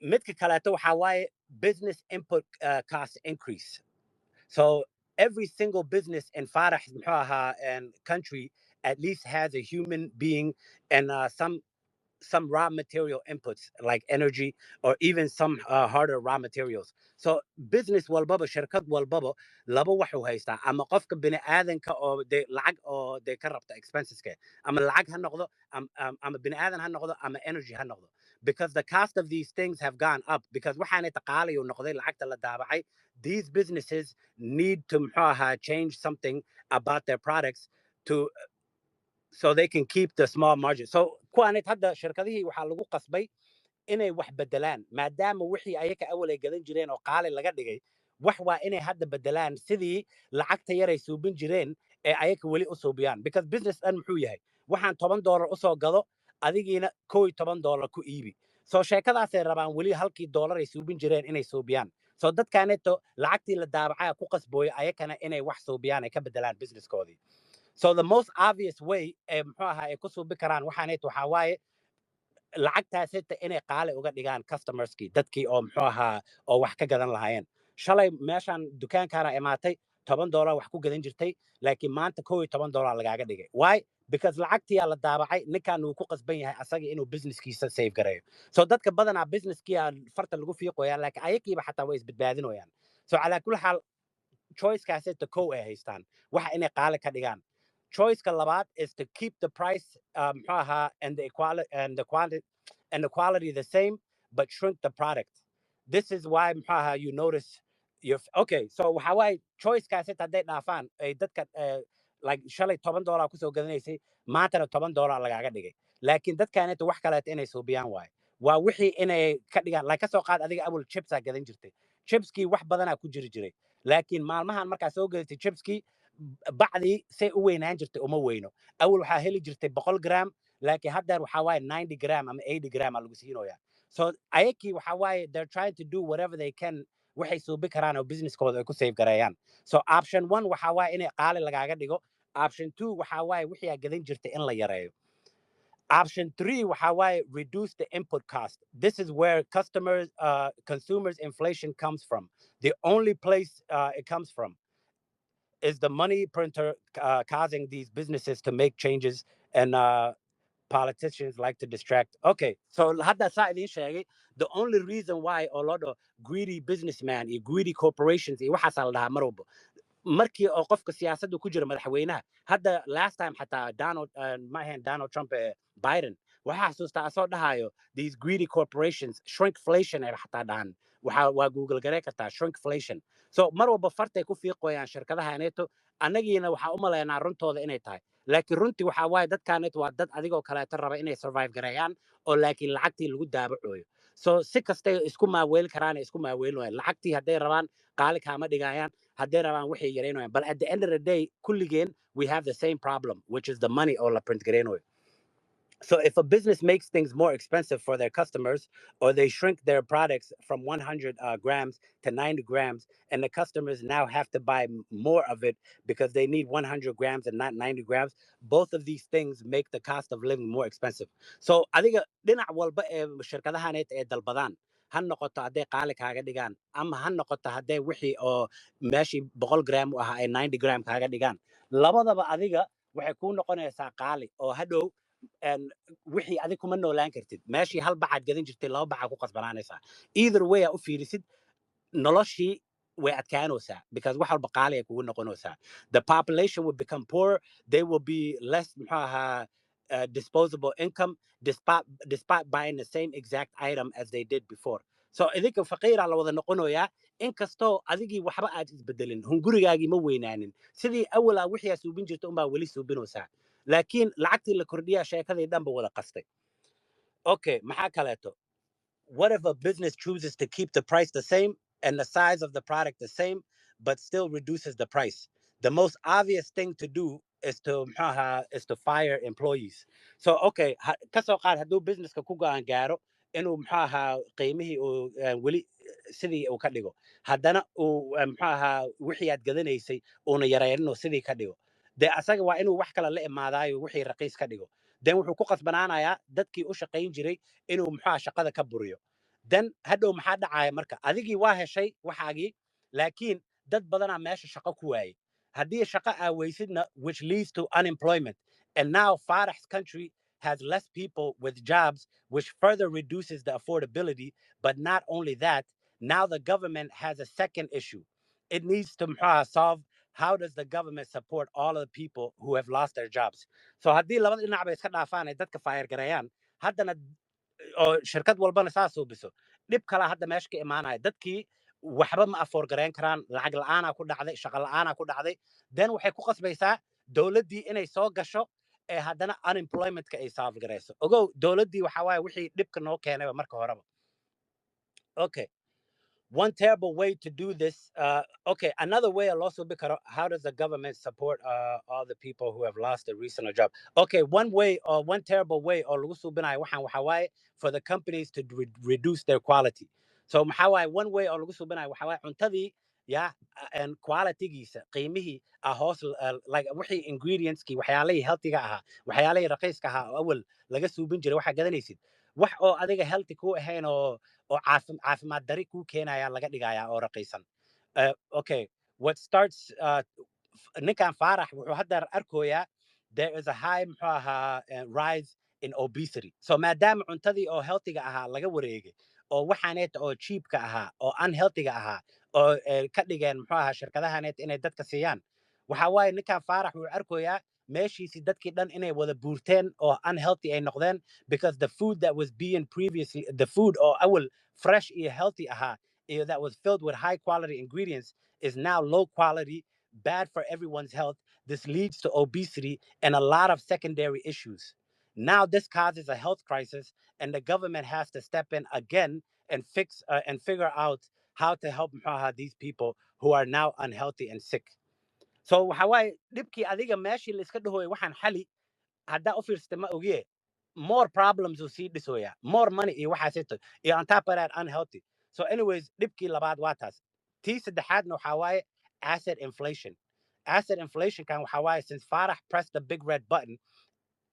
midka kaleeto waxaa waaye business input cost increase. So every single business in Farah's country at least has a human being and some raw material inputs like energy or even some harder raw materials. So business walbaba shirkad walbaba laba wax u haystaa, ama qofka bini aadanka oo de lacag oo de ka rabta expenseska, ama lacag ha noqdo ama bini aadan ha noqdo ama energy ha noqdo, because the cost of these things have gone up because waxaanay taqaalayo noqday lacagta la daabacay. These businesses need to change something about their products to so they can keep the small margin. So kuwaanet hadda shirkadihii waxaa lagu qasbay inay wax bedelaan, maadaama wixii ayaka awal ay gadan jireen oo qaali laga dhigay, wax waa inay hadda bedelaan sidii lacagta yaray suubin jireen ee ayaka weli u suubiyaan. Because business dhan muxuu yahay, waxaan $10 u soo gado, adigiina $11 ku iibi. So sheekadaasay rabaan weli halkii dollar ay suubin jireen inay suubiyaan. So dadkaaneeto lacagtii la daabacaya ku qasbooyo ayakana inay wax suubiyaan ay ka bedelaan businesskoodii. So the most obvious way ee muxuu ahaa ay ku suubi karaan waxaaneeto waxaa waaye lacagtaas hita inay qaali uga dhigaan customerskii, dadkii oo muxuu ahaa oo wax ka gadan lahaayeen. Shalay meeshaan dukaankaana imaatay $10 wax ku gadan jirtay, laakiin maanta $11 lagaaga dhigay. Why? Because lacagtiyaa la daabacay, ninkaan uu ku qasban yahay asaga inuu businesskiisa save gareeyo. So dadka badanaa businesskiyaa farta lagu fiiqoyaa, laakiin ayakiiba xataa way isbadbaadinayaan. So calaa kulli xaal choicekaas hita kow ay haystaan waxa inay qaali ka dhigaan. Choice labaad is to keep the price and the equality and the quality the same, but shrink the product. This is why you notice your okay. So how I choice kaas hadday dhaafaan ay dadka like shalay $10 ku soo gadanaysay maantana $10 lagaaga dhigay, laakiin dadkaaneta wax kaleeto inay suubiyaan waaye. Waa wixii inay ka dhigaan, like ka soo qaad adiga awal chipsaa gadan jirtay, chipskii wax badanaa ku jiri jiray, laakiin maalmahan markaa soo gadatay chipskii bacdii say u weynaan jirtay uma weyno. Awal waxaa heli jirtay 100 gram, laakiin haddeer waxaa waaye 90 gram ama 80 gram aa lagu siinoyaa. So ayakii waxaa waaye they're trying to do whatever they can, waxay suubi karaan oo businesskooda ay ku save gareeyaan. So option 1 waxaa waaye inay qaali lagaaga dhigo, Option 2 waxa waaye wixii aad gadan jirtay in la yareeyo. Option 3 waxa waaye reduce the input cost. This is where consumers inflation comes from. The only place it comes from is the money printer causing these businesses to make changes, and politicians like to distract. Okay, so hadda saa idin sheegay, the only reason why a lot of greedy businessmen and greedy corporations iyo waxaasaa la dhahaa mar walba markii oo qofka siyaasadda ku jira madaxweynaha hadda last time xataa ma ahayn Donald Trump Biden waxaa xasuustaa asoo dhahayo these greedy corporations shrinkflation ay xataa dhahan waa google garee kartaa shrinkflation. So mar walba fartay ku fiiqoyaan shirkadahaneeto annagiina waxaa u malaynaa runtooda inay tahay, laakiin runtii waxaa waaye dadkaaneeto waa dad adigoo kaleeto raba inay survive gareeyaan oo laakiin lacagtii lagu daabacooyo. So si kastay isku maaweeli karaan isku maaweelin waayaan lacagtii hadday rabaan qaali kaama dhigayaan hadday rabaan waxay yareynayaan. But at the end of the day kulligeen we have the same problem, which is the money oo la print gareynayo. So if a business makes things more expensive for their customers, or they shrink their products from 100 grams to 90 grams, and the customers now have to buy more of it because they need 100 grams and not 90 grams, both of these things make the cost of living more expensive. So adiga dhinac walba ee shirkadahaneet ee dalbadaan ha noqoto hadday qaali kaaga dhigaan ama ha noqoto hadday wixii oo meeshii 100 gram u ahaa ay 90 gram kaaga dhigaan, labadaba adiga waxay kuu noqonaysaa qaali oo hadhow wixii adig kuma noolaan kartid. Meeshii hal bacaad gadan jirtay laba bacaa ku qasbanaanaysaa. Either way aa u fiirisid noloshii way adkaanaysaa because wax walba qaali ay kugu noqonaysaa. The population will become poorer, they will be less muxuu ahaa disposable income despite buying the same exact item as they did before. So idinka faqiira la wada noqonayaa inkastoo adigii waxba aad isbedelin hungurigaagii ma weynaanin sidii awalaa wixii aad suubin jirta unbaa weli suubinaysaa laakiin lacagtii la kordhiyaa sheekadii dhanba wada qastay. Okay, maxaa kaleeto? What if a business chooses to keep the price the same and the size of the product the same, but still reduces the price? The most obvious thing to do is to fire employees. So, okay, kasoo qaad hadduu businesska ku go'aan gaaro inuu qiimihii uu weli sidii uu ka dhigo haddana uu wixii aad gadanaysay uuna yarayninoo sidii ka dhigo dee asaga waa inuu wax kale la imaadaayo wixii raqiis ka dhigo den wuxuu ku qasbanaanayaa dadkii u shaqayn jiray inuu shaqada ka buriyo. Den hadhow maxaa dhacaya marka adigii waa heshay waxaagii laakiin dad badanaa meesha shaqo ku waayey haddii shaqo aa weysidna which leads to unemployment, and now Farah's country has less people with jobs, which further reduces the affordability. But not only that, now the government has a second issue it needs to solve. How does the government support all of the people who have lost their jobs? So haddii labada dhinac bay iska dhaafaan ay dadka fayar gareeyaan haddana oo shirkad walbana saa suubiso dhib kala hadda meesha ka imaanaya dadkii waxba ma afoor gareyn karaan lacag la'aanaa ku dhacday shaqo la'aanaa ku dhacday then waxay ku qasbaysaa dowladdii inay soo gasho ee haddana unemploymentka ay solve gareyso. Ogow dowladdii waxa waaye wixii dhibka noo keenayba marka horeba. Okay, one terrible way to do this. Okay, another way also because how does the government support all the people who have lost their recent job? Okay, one way or one terrible way or for the companies to reduce their quality. So one way or untadi yeah and quality giisa qiimihi hoos like wixii ingredients ki waxyaalaha healthy ga aha waxyaalaha raqiiska aha awal laga suubin jiray waxa gadanaysid wax oo adiga healthy ku ahayn oo caafimaad dari ku keenaya laga dhigaya oo raqiisan. Okay, what starts ninkan Farah wuxuu hadda arkoyaa there is a high rise in obesity. So maadaama cuntadii oo healthy ga ahaa laga wareegay oo waxaaneet oo cheap ka ahaa oo unhealthy ga ahaa oo ka dhigeen shirkadahaneet inay dadka siiyaan waxa waaye ninkan Farah wuxuu arkoyaa meeshiisii dadkii dhan inay wada buurteen oo unhealthy ay noqdeen because the food that was being previously the food or awal fresh and healthy aha that was filled with high quality ingredients is now low quality, bad for everyone's health. This leads to obesity and a lot of secondary issues. Now this causes a health crisis and the government has to step in again and fix and figure out how to help these people who are now unhealthy and sick. So Hawaii dhibkii adiga meeshii la iska dhahoy waxaan xali haddaa u fiirsata ma ogiye more problems uu sii dhisoya more money iyo waxaasito iyo on top of that unhealthy. So anyways dhibkii labaad waa taas tii saddexaadna waxaa waaye asset inflation. asset inflation kan waxa waaye since Farah pressed the big red button,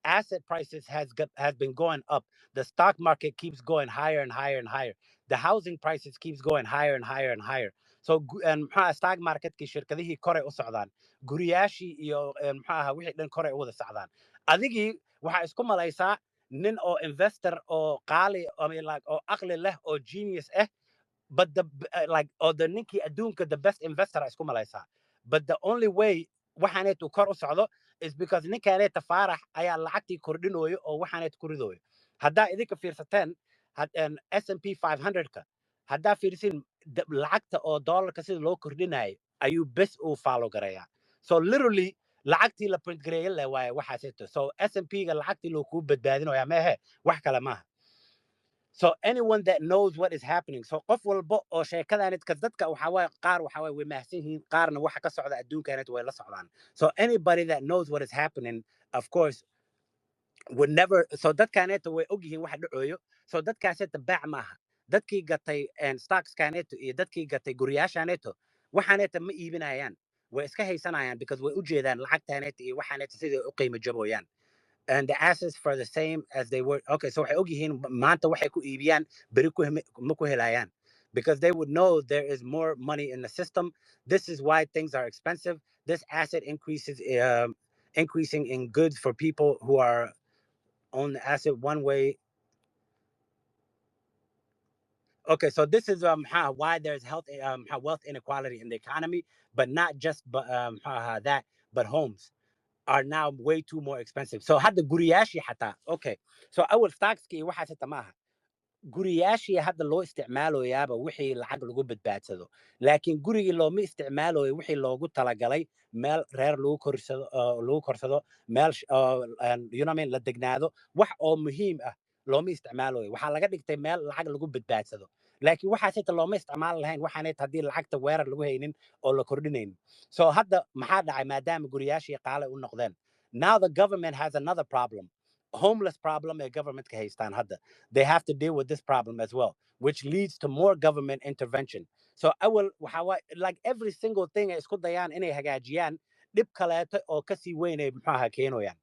asset prices has been going up. The stock market keeps going higher and higher and higher. The housing prices keeps going higher and higher and higher. So and stock market ki shirkadihii kore u socdaan. Guriyaashi iyo wixii dhan kore u wada socdaan. Adigii waxa isku malaysaa nin oo investor oo qaali I mean like oo aqli leh oo genius but the like or the ninki adunka the best investor isku malaysaa. But the only way waxaaneed uu kor u socdo is because ninkaaneeta faarax ayaa lacagtii kordhinooyo oo waxaaneed ku ridooyo. Haddaa idinka fiirsateen S&P 500ka haddaa fiirsin lacagta oo dollarka sida loo kordhinayo ayuu bes uu follow garayaa. So literally lacagtii la print gareeye le waaye waxaaseeto. So S&P ga lacagtii loo kuu badbaadinoyaa meehe wax kale maaha. So anyone that knows what is happening, so qof walba oo sheekadaanid ka dadka waxa waaye qaar waxa waaye way mahsan yihiin qaarna waxa ka socda adduunkaaneed way la socdaan. So anybody that knows what is happening, of course, would never. So dadkaaneeta way og yihiin waxa dhacooyo. So dadkaaseeta baac maaha. Dadkii gatay stocks kaaneeto iyo dadkii gatay guriyashaaneeto waxaaneeta ma iibinayaan. Way iska haysanayaan because way u jeedaan lacagtaaneeta iyo waxaaneeta sidii u qiimo jaboyaan. And the assets for the same as they were. Okay, so waxay og yihiin maanta waxay ku iibiyaan beri ma ku helayaan because they would know there is more money in the system. This is why things are expensive. This asset increases increasing in goods for people who are on the asset one way. Okay, so this is why there's wealth inequality in the economy, but not just that, but homes are now way too more expensive. So had the guriyashi hata. Okay. So أول stocks كي واحد ستة maaha. Guriyaashii hadda loo isticmaaloyaaba wixii lacag lagu badbaadsado laakiin gurigii looma isticmaaloyo wixii loogu talagalay meel reer lagu korsado meel you know what I mean la degnaado wax oo muhiim ah looma isticmaaloyo waxaa laga dhigtay meel lacag lagu badbaadsado laakiin waxaas inta looma isticmaali lahayn waxaaneed haddii lacagta weerar lagu haynin oo la kordhinaynin so hadda maxaa dhacay maadaama guriyaashii qaale u noqdeen now the government has another problem homeless problem ee governmentka haystaan hadda they have to deal with this problem as well, which leads to more government intervention. So I will, like every single thing is good dayan inay hagaajiyaan dib kaleeto oo kasii weyn ay maxaa keenayaan.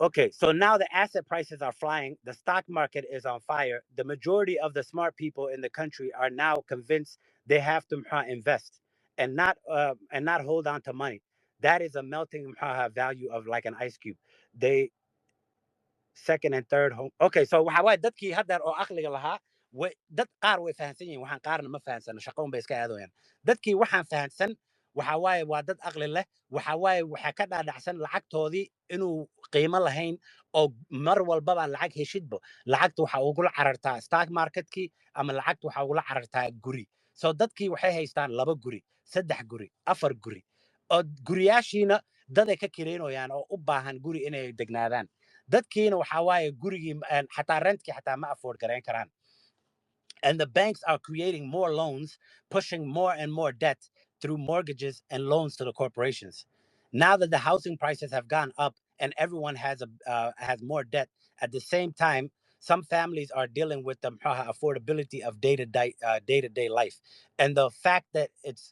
Okay, so now the asset prices are flying. The stock market is on fire. The majority of the smart people in the country are now convinced they have to invest and not hold on to money. That is a melting value of like an ice cube. They second and third home. Okay, so waxa waaye dadkii hadda oo aqliga lahaa dad qaar way fahansan yihiin waxaan qaarna ma fahansano shaqoon bay iska aadayaan dadkii waxaan fahansan waxa waaye waa dad aqli leh waxa waaye waxa ka dhaadhacsan lacagtoodii inuu qiimo lahayn oo mar walbaba lacag heshidbo lacagta waxa ugula carartaa stock marketkii ama lacagta waxa ugula carartaa guri so dadkii waxay haystaan 2 guri 3 guri 4 guri oo guriyaashiina dad ay ka kireynayaan oo u baahan guri inay degnaadaan dadkiina waxa waaye gurigii xataa rentkii xataa ma afford garayn karaan and the banks are creating more loans pushing more and more debt through mortgages and loans to the corporations now that the housing prices have gone up and everyone has more debt at the same time some families are dealing with the affordability of day-to-day life and the fact that it's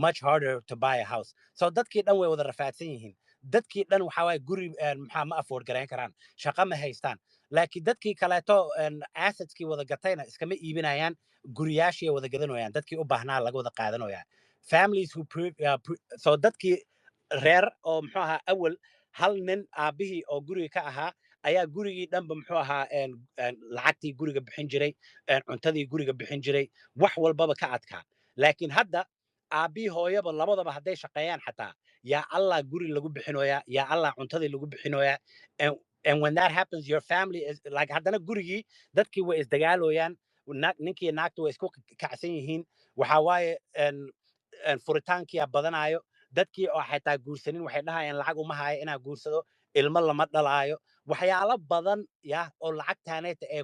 much harder to buy a house so dadkii dhan way wada rafaadsan yihiin dadkii dhan waxa waaye guri ma afford garayn karaan shaqo ma haystaan laakiin dadkii kaleeto assetskii wada gatayna iskama iibinayaan guriyaashii wada gadanayaan dadkii u baahnaa laga wada qaadanayaa families who so dadkii reer oo muxuu ahaa awal hal nin aabihii oo guriga ka ahaa ayaa gurigii dhanba muxuu ahaa lacagtii guriga bixin jiray cuntadii guriga bixin jiray wax walbaba ka adkaa laakiin hadda aabii hooyaba labadaba hadday shaqeeyaan xataa yaa allah guri lagu bixinoyaa yaa allah cuntadii lagu bixinoyaa and when that happens your family is like haddana gurigii dadkii way isdagaalooyaan ninkii naagta way isku kacsan yihiin waxa waaye furitaankiyaa badanaayo dadkii oo xataa guursanin waxay dhahayaan lacag uma haayo inaa guursado ilmo lama dhalaayo waxyaalo badan ya oo lacagtaaneeta ee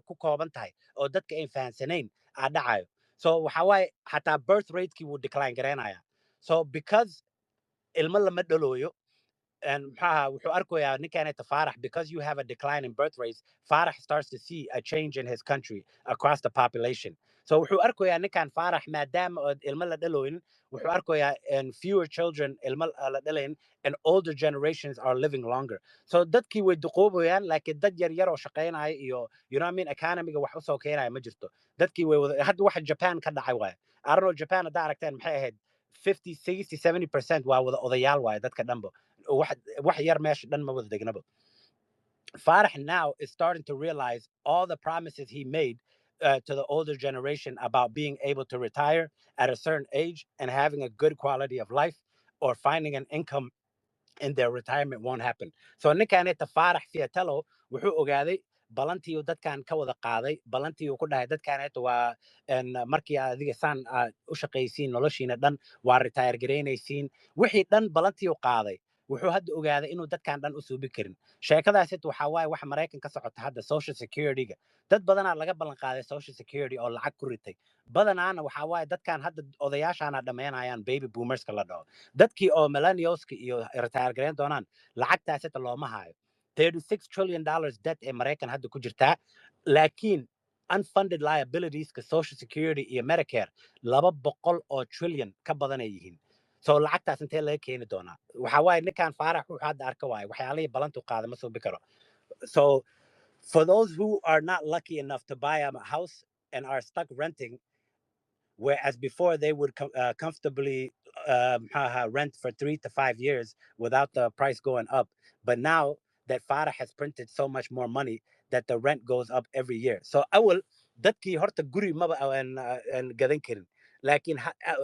ku kooban tahay oo dadka ay fahansanayn aa dhacayo so waxa waaye xataa birth ratekii wuu decline garaynaya so because ilmo lama dhalooyo and wuxuu arkayaa ninkaaneta Farah, because you have a decline in birth rates, Farah starts to see a change in his country across the population. So wuxuu arkayaa ninkan Farah maadaama oo ilmo la dhaloyn, wuxuu arkayaa and fewer children ilmo la dhalayn, and older generations are living longer. So dadkii way duqoobayaan, laakiin dad yar yar oo shaqaynaya iyo you know what I mean economiga wax u soo keenaya ma jirto. Dadkii way wada hadda waxa Japan ka dhacay waay. I don't know Japan hadda aragteen maxay ahayd 50, 60, 70% waa wada odayaal waay dadka dhanba. wax yar meesha dhan ma wada degnaba. Farah now is starting to realize all the promises he made to the older generation about being able to retire at a certain age and having a good quality of life or finding an income in their retirement won't happen. So ninkaaneta Farah Fiatelo wuxuu ogaaday balantii uu dadkan ka wada qaaday, balantii uu ku dhahay dadkaaneta waa markii adiga saan u shaqaysiin noloshiina dhan waa retire garaynaysiin, wixii dhan balantii uu qaaday wuxuu hadda ogaaday inuu dadkan dhan u suubi karin. Sheekadaas waxa waaye wax Maraykan ka socota hadda social security-ga. Dad badanaa laga ballan qaaday social security oo lacag ku ritay. Badanaana waxa waaye dadkan hadda odayaashaana dhammaynayaan baby boomerska la dhaho. Dadkii oo millennialska iyo retire garayn doonaan lacagtaas looma hayo. $36 trillion debt ee Maraykan hadda ku jirtaa, laakiin unfunded liabilities ka social security iyo Medicare 200 trillion ka badan ay yihiin. So lacagtaas intee laga keeni doonaa? Waxa waaye ninkan Farah wuxuu hadda arka waaye waxyaalihii balantu qaaday ma soo bi karo. So for those who are not lucky enough to buy a house and are stuck renting, whereas before they would comfortably rent for 3 to 5 years without the price going up. But now that Farah has printed so much more money that the rent goes up every year. So أول dadkii horta guri maba aan gadan karin. Laakiin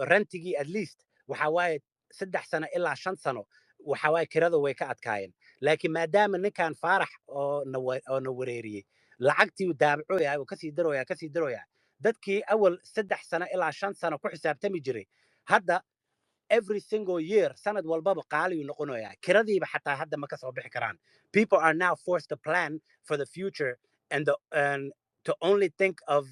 rentigii at least waxa waaye 3 sano ilaa 5 sano waxa waaye kirada way ka adkaayeen. Laakiin maadaama ninkan Farah oo na wareeriyay lacagtii uu daabacoyaa oo kasii daroyaa dadkii awal 3 sano ilaa 5 sano ku xisaabtami jiray hadda every single year sanad walbaba qaali uu noqonayaa, kiradiiba xataa hadda ma ka soo bixi karaan. People are now forced to plan for the future and to only think of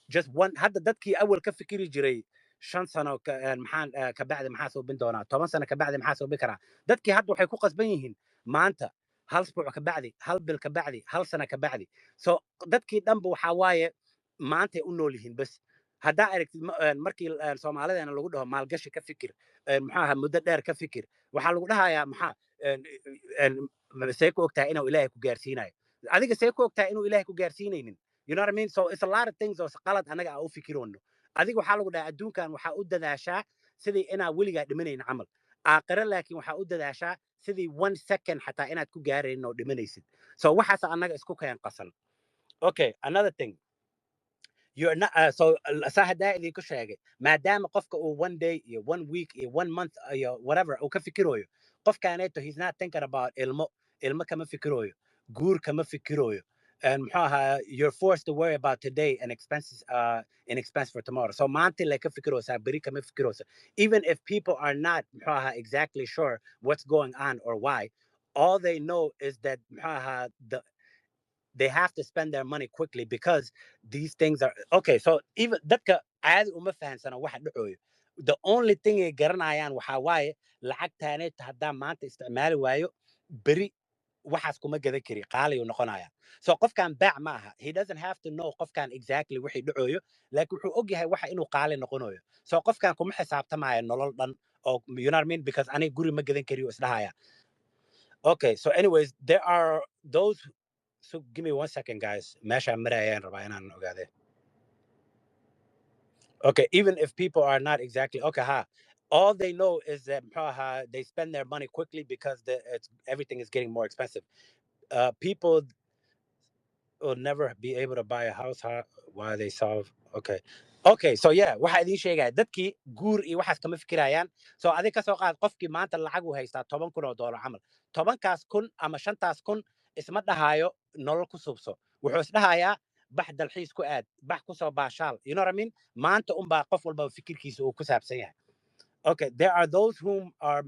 just one. Hadda dadkii awal ka fikiri jiray 5 sano ka bacdi maxaa soo bin doonaa, 10 sano ka bacdi maxaa soo bi karaa, dadkii hadda waxay ku qasban yihiin maanta hal isbuuc ka bacdi, hal bil ka bacdi, hal sano ka bacdi. So dadkii dhanba waxaa waaye maantay u nool yihiin bas. haddaa aragtid markii Soomaalideena lagu dhaho maalgashi ka fikir, muddo dheer ka fikir, waxaa lagu dhahayaa see ku ogtahay inuu Ilaahay ku gaarsiinayo. Adiga see ku ogtahay inuu Ilaahay ku gaarsiinaynin? You know what I mean? So it's a lot of things oo qalad anaga aan u fikiroono. Adiga waxaa lagu dhahaa adduunkan waxaa u dadaashaa sidii inaa weligaa dhimanaynin camal. Aakhire laakiin waxaa u dadaashaa sidii 1 second xataa inaad ku gaaraynin oo dhimanaysid. So waxaas anaga isku keen qasan. Okay, another thing. You're not so sahada idinku sheegay maadaama qofka uu 1 day iyo 1 week iyo 1 month iyo whatever uu ka fikirooyo, qofkaaneeto he's not thinking about ilmo kama fikirooyo, guur kama fikirooyo, and you're forced to worry about today and expense for tomorrow. So maanta la ka fikiroosa bari kama fikiroosa. Even if people are not exactly sure what's going on or why, all they know is that they have to spend their money quickly because these things are okay. So even dadka caadi uma fahansana waxa dhacoyo. The only thing ay garanayaan waxa waaye lacagtaaneed haddaan maanta isticmaali waayo beri waxaas kuma gadan kari, qaali uu noqonaya. So qofkan baac ma aha. He doesn't have to know qofkan exactly wixii dhacoyo, laakiin wuxuu og yahay waxa inuu qaali noqonayo. So qofkan kuma xisaabtamaya nolol dhan oo you know what I mean, because ani guri ma gadan kari oo isdhahaya. Okay, so anyways, there are those. So give me 1 second, guys. Mesha marayaan rabaa inaan ogaade. Okay, even if people are not exactly okay, all they know is that they spend their money quickly because everything is getting more expensive. People will never be able to buy a house. Why they solve? Okay, so yeah, waxa idin sheegay dadkii guur iyo waxaas kama fikirayaan. So adiga ka soo qaad qofkii maanta lacag uu haystaa $10,000 camal. 10kaas kun ama 5taas kun isma dhahayo nolol ku subso. Wuxuu isdhahayaa bax dalxiis ku aad, bax ku soo baashaal. You know what I mean? Maanta unbaa qof walba fikirkiisa uu ku saabsan yahay. Okay, there are those whom are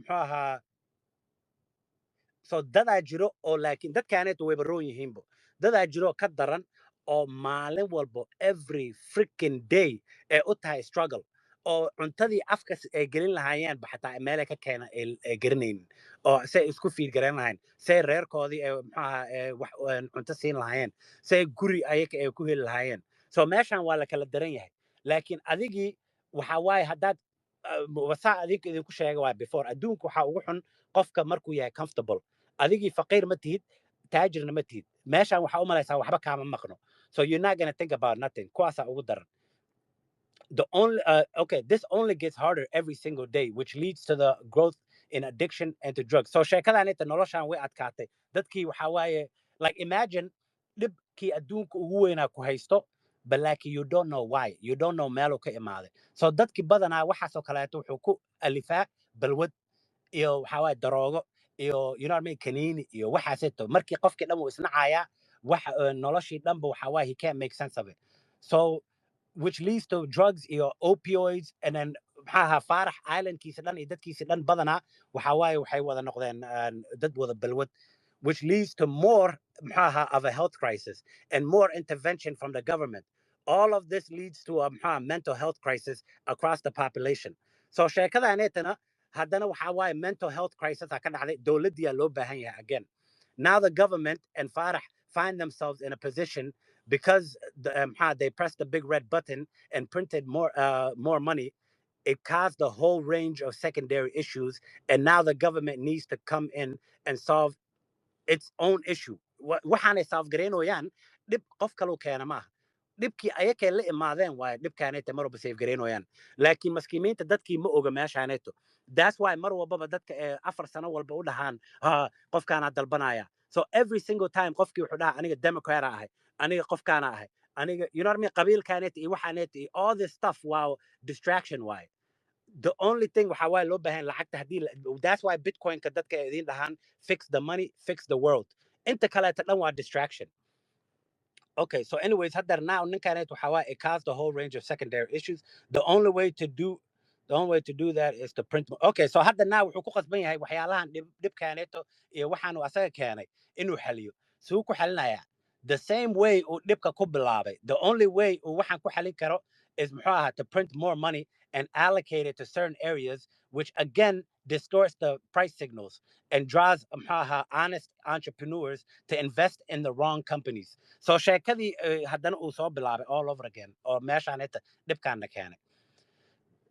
so dadaa jiro oo laakiin dadkaaneetu way baroon yihiinbo. Dadaa jiro ka daran oo maalin walbo every freaking day ee u tahay struggle oo cuntadii afka ay gelin lahaayeen ba xataa meelay ka keena ay garanaynin oo say isku fiid garan lahayn say reerkoodii ay wax cunto siin lahaayeen say guri ayaga ay ku heli lahaayeen so meeshan waa la kala daran yahay laakiin adigii waxa waaye haddaad wasaa adinka idinku sheega waa before adduunka waxaa ugu xun qofka markuu yahay comfortable adigii faqiir ma tihid taajirna ma tihid meeshan waxaa u malaysaa waxba kaama maqno so you're not gonna think about nothing kuwaasaa ugu daran this only gets harder every single day, which leads to the growth in addiction and to drugs. So sheekadan inta noloshan way adkaatay. Dadkii waxa waaye, like imagine dhibkii adduunka ugu weynaa ku haysto, but like you don't know why. You don't know meelo ka imaaday. So dadkii badanaa waxaasoo kaleeto wuxuu ku alifaa balwad iyo waxa waaye daroogo iyo you know what I mean kaniini iyo waxaaseeto. Markii qofkii dhan uu isnacayaa wax noloshii dhanba waxa waaye he can't make sense of it. So which leads to drugs opioids and then Farah Island kiisa dhan iyo dadkiisa dhan badanaa waxa waaye waxay wada noqdeen dad wada balwad which leads to more of a health crisis and more intervention from the government. All of this leads to a mental health crisis across the population. So sheekadaanetana haddana waxa waaye mental health crisis ka dhacday dowladdiyaa loo baahan yahay again. Now the government and Farah find themselves in a position because they pressed the big red button and printed more money. It caused a whole range of secondary issues, and now the government needs to come in and solve its own issue. Waxaanay solve gareynayaan dhib qof kaloo keena maaha dhibkii ayakay la imaadeen waaye dhibkaanayta mar walba safe gareynayaan laakiin maskiimiinta dadkii ma oga meeshaanayto that's why mar walbaba dadka ee 4 sano walba u dhahaan qofkaana dalbanaya so every single time qofkii wuxuu dhahaa aniga democrat ahay aniga qofkaana ahay aniga you know what I mean qabiilkaanayta iyo waxaanayta iyo all this stuff wow distraction waaye the only thing waxa waaye loo baahan lacagta hadii that's why bitcoin ka dadka ay idin dhahaan fix the money fix the world inta kaleeta dhan waa distraction. Okay, so anyways, now it caused a whole range of secondary issues. The only way to do that is to print. Okay, so now wuxuu ku qasban yahay waxyaalahan dhibkaaneeto iyo waxaanu asaga keenay inuu xaliyo. Suu ku xalinaya. The same way uu dhibka ku bilaabay. The only way uu waxaan ku xalin karo is to print more money and allocate it to certain areas, which again distorts the price signals and draws honest entrepreneurs to invest in the wrong companies. So sheekadii haddana uu soo bilaabay all over again oo meeshaaneta dhibkaana keenay.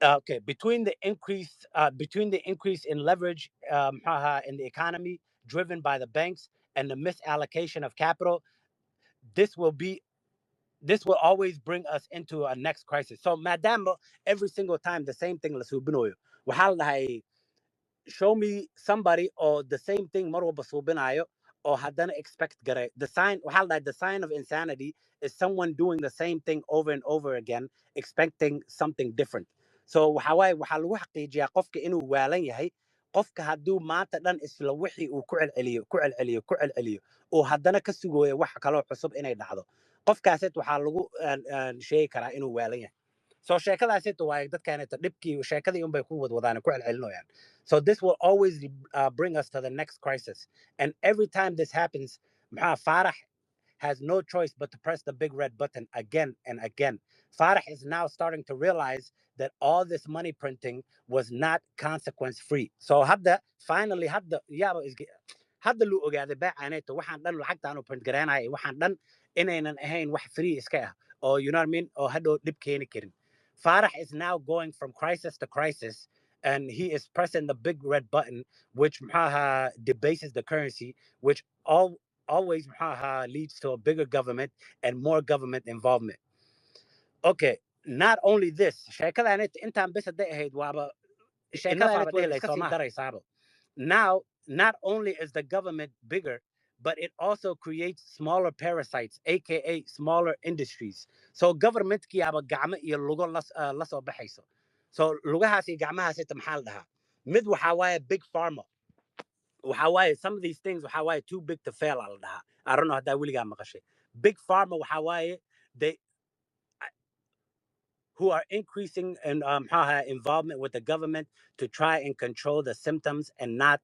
Okay, between the increase in leverage in the economy driven by the banks and the misallocation of capital, this will always bring us into a next crisis. So madam, every single time the same thing la suubinayo waxaa la dhahay show me somebody or the same thing mar walba suubinayo or haddana expect gare the sign of insanity is someone doing the same thing over and over again expecting something different. So waxaa lagu xaqiijiyaa qofka inuu waalan yahay qofka hadduu maanta dhan isla wixii uu ku celceliyo oo haddana ka sugooya wax kaloo cusub inay dhacdo qofkaaset waxaa lagu sheegi karaa inuu waalan yahay. So sheekadaaset waaye dadkaaneta dhibkii sheekadii unbay ku wadwadaan ku celcelinayaan. So this will always bring us to the next crisis. And every time this happens, Farah has no choice but to press the big red button again and again. Farah is now starting to realize that all this money printing was not consequence free. So finally hadda luu ogaaday baacaneeto waxaan dhan lacagtaanu print gareenaya waxaan dhan inaynan ahayn wax free iska ah oo you know what I mean oo hadhow dhib keeni karin. Farah is now going from crisis to crisis and he is pressing the big red button which debases the currency which always leads to a bigger government and more government involvement. Okay, not only this, now not only is the government bigger, but it also creates smaller parasites, aka smaller industries. So government ki aba gacmo iyo lugo la soo baxayso. So lugahaas iyo gacmahaas maxaa la dhahaa mid waxaa waaye big pharma. Some of these things too big to fail ala dhahaa. I don't know haddaa weligaa maqashay. Big pharma they who are increasing in involvement with the government to try and control the symptoms and not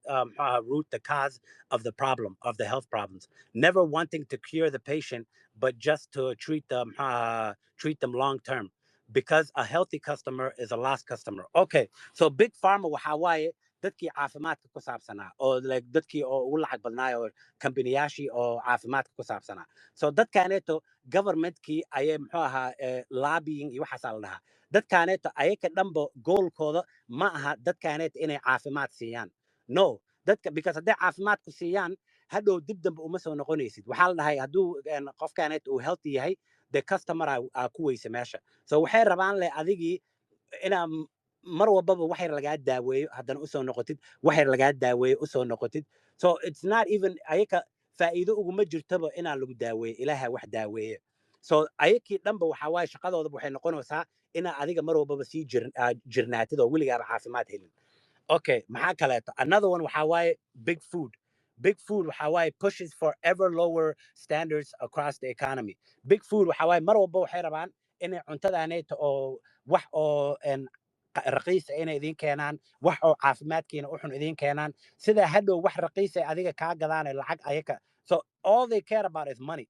root the cause of the problem, of the health problems. Never wanting to cure the patient, but just to treat them long term. because a healthy customer is a lost customer. Okay, so big pharma waxa waaye dadkii caafimaadka ku saabsanaa oo like dadkii oo ugu lacag badnaa oo kambaniyashii oo caafimaadka ku saabsanaa. So dadkaaneeto governmentkii ayay muxuu ahaa lobbying iyo waxaasaa la dhahaa. Dadkaaneeto ayaka dhanba goolkooda ma aha dadkaaneeto inay caafimaad siiyaan. No, dadka because hadday caafimaad ku siiyaan hadhow dib dambe uma soo noqonaysid. Waxaa la dhahay hadduu qofkaaneeto uu healthy yahay the customer aa ku weysa meesha. So waxay rabaan leh adigii inaa mar walbaba wax yar lagaa daaweeyo haddana usoo noqotid wax yar lagaa daaweeyo usoo noqotid. So it's not even ayaka faa'iido uguma jirtaba inaa lagu daaweeyo ilaaha wax daaweeye. So ayakii dhanba waxaa waaye shaqadooda waxay noqonaysaa inaa adiga mar walbaba sii jirnaatid oo weligaaba caafimaad helin. Okay, maxaa kaleeto another one waxaa waaye big food. Big food waxaa waaye pushes for ever lower standards across the economy. Big food waxaa waaye mar walba waxay rabaan inay cuntadaaneeto oo wax oo raqiisa inay idiin keenaan wax oo caafimaadkiina u xun idiin keenaan sida hadhow wax raqiisa adiga kaa gadaan lacag ayaka. So all they care about is money.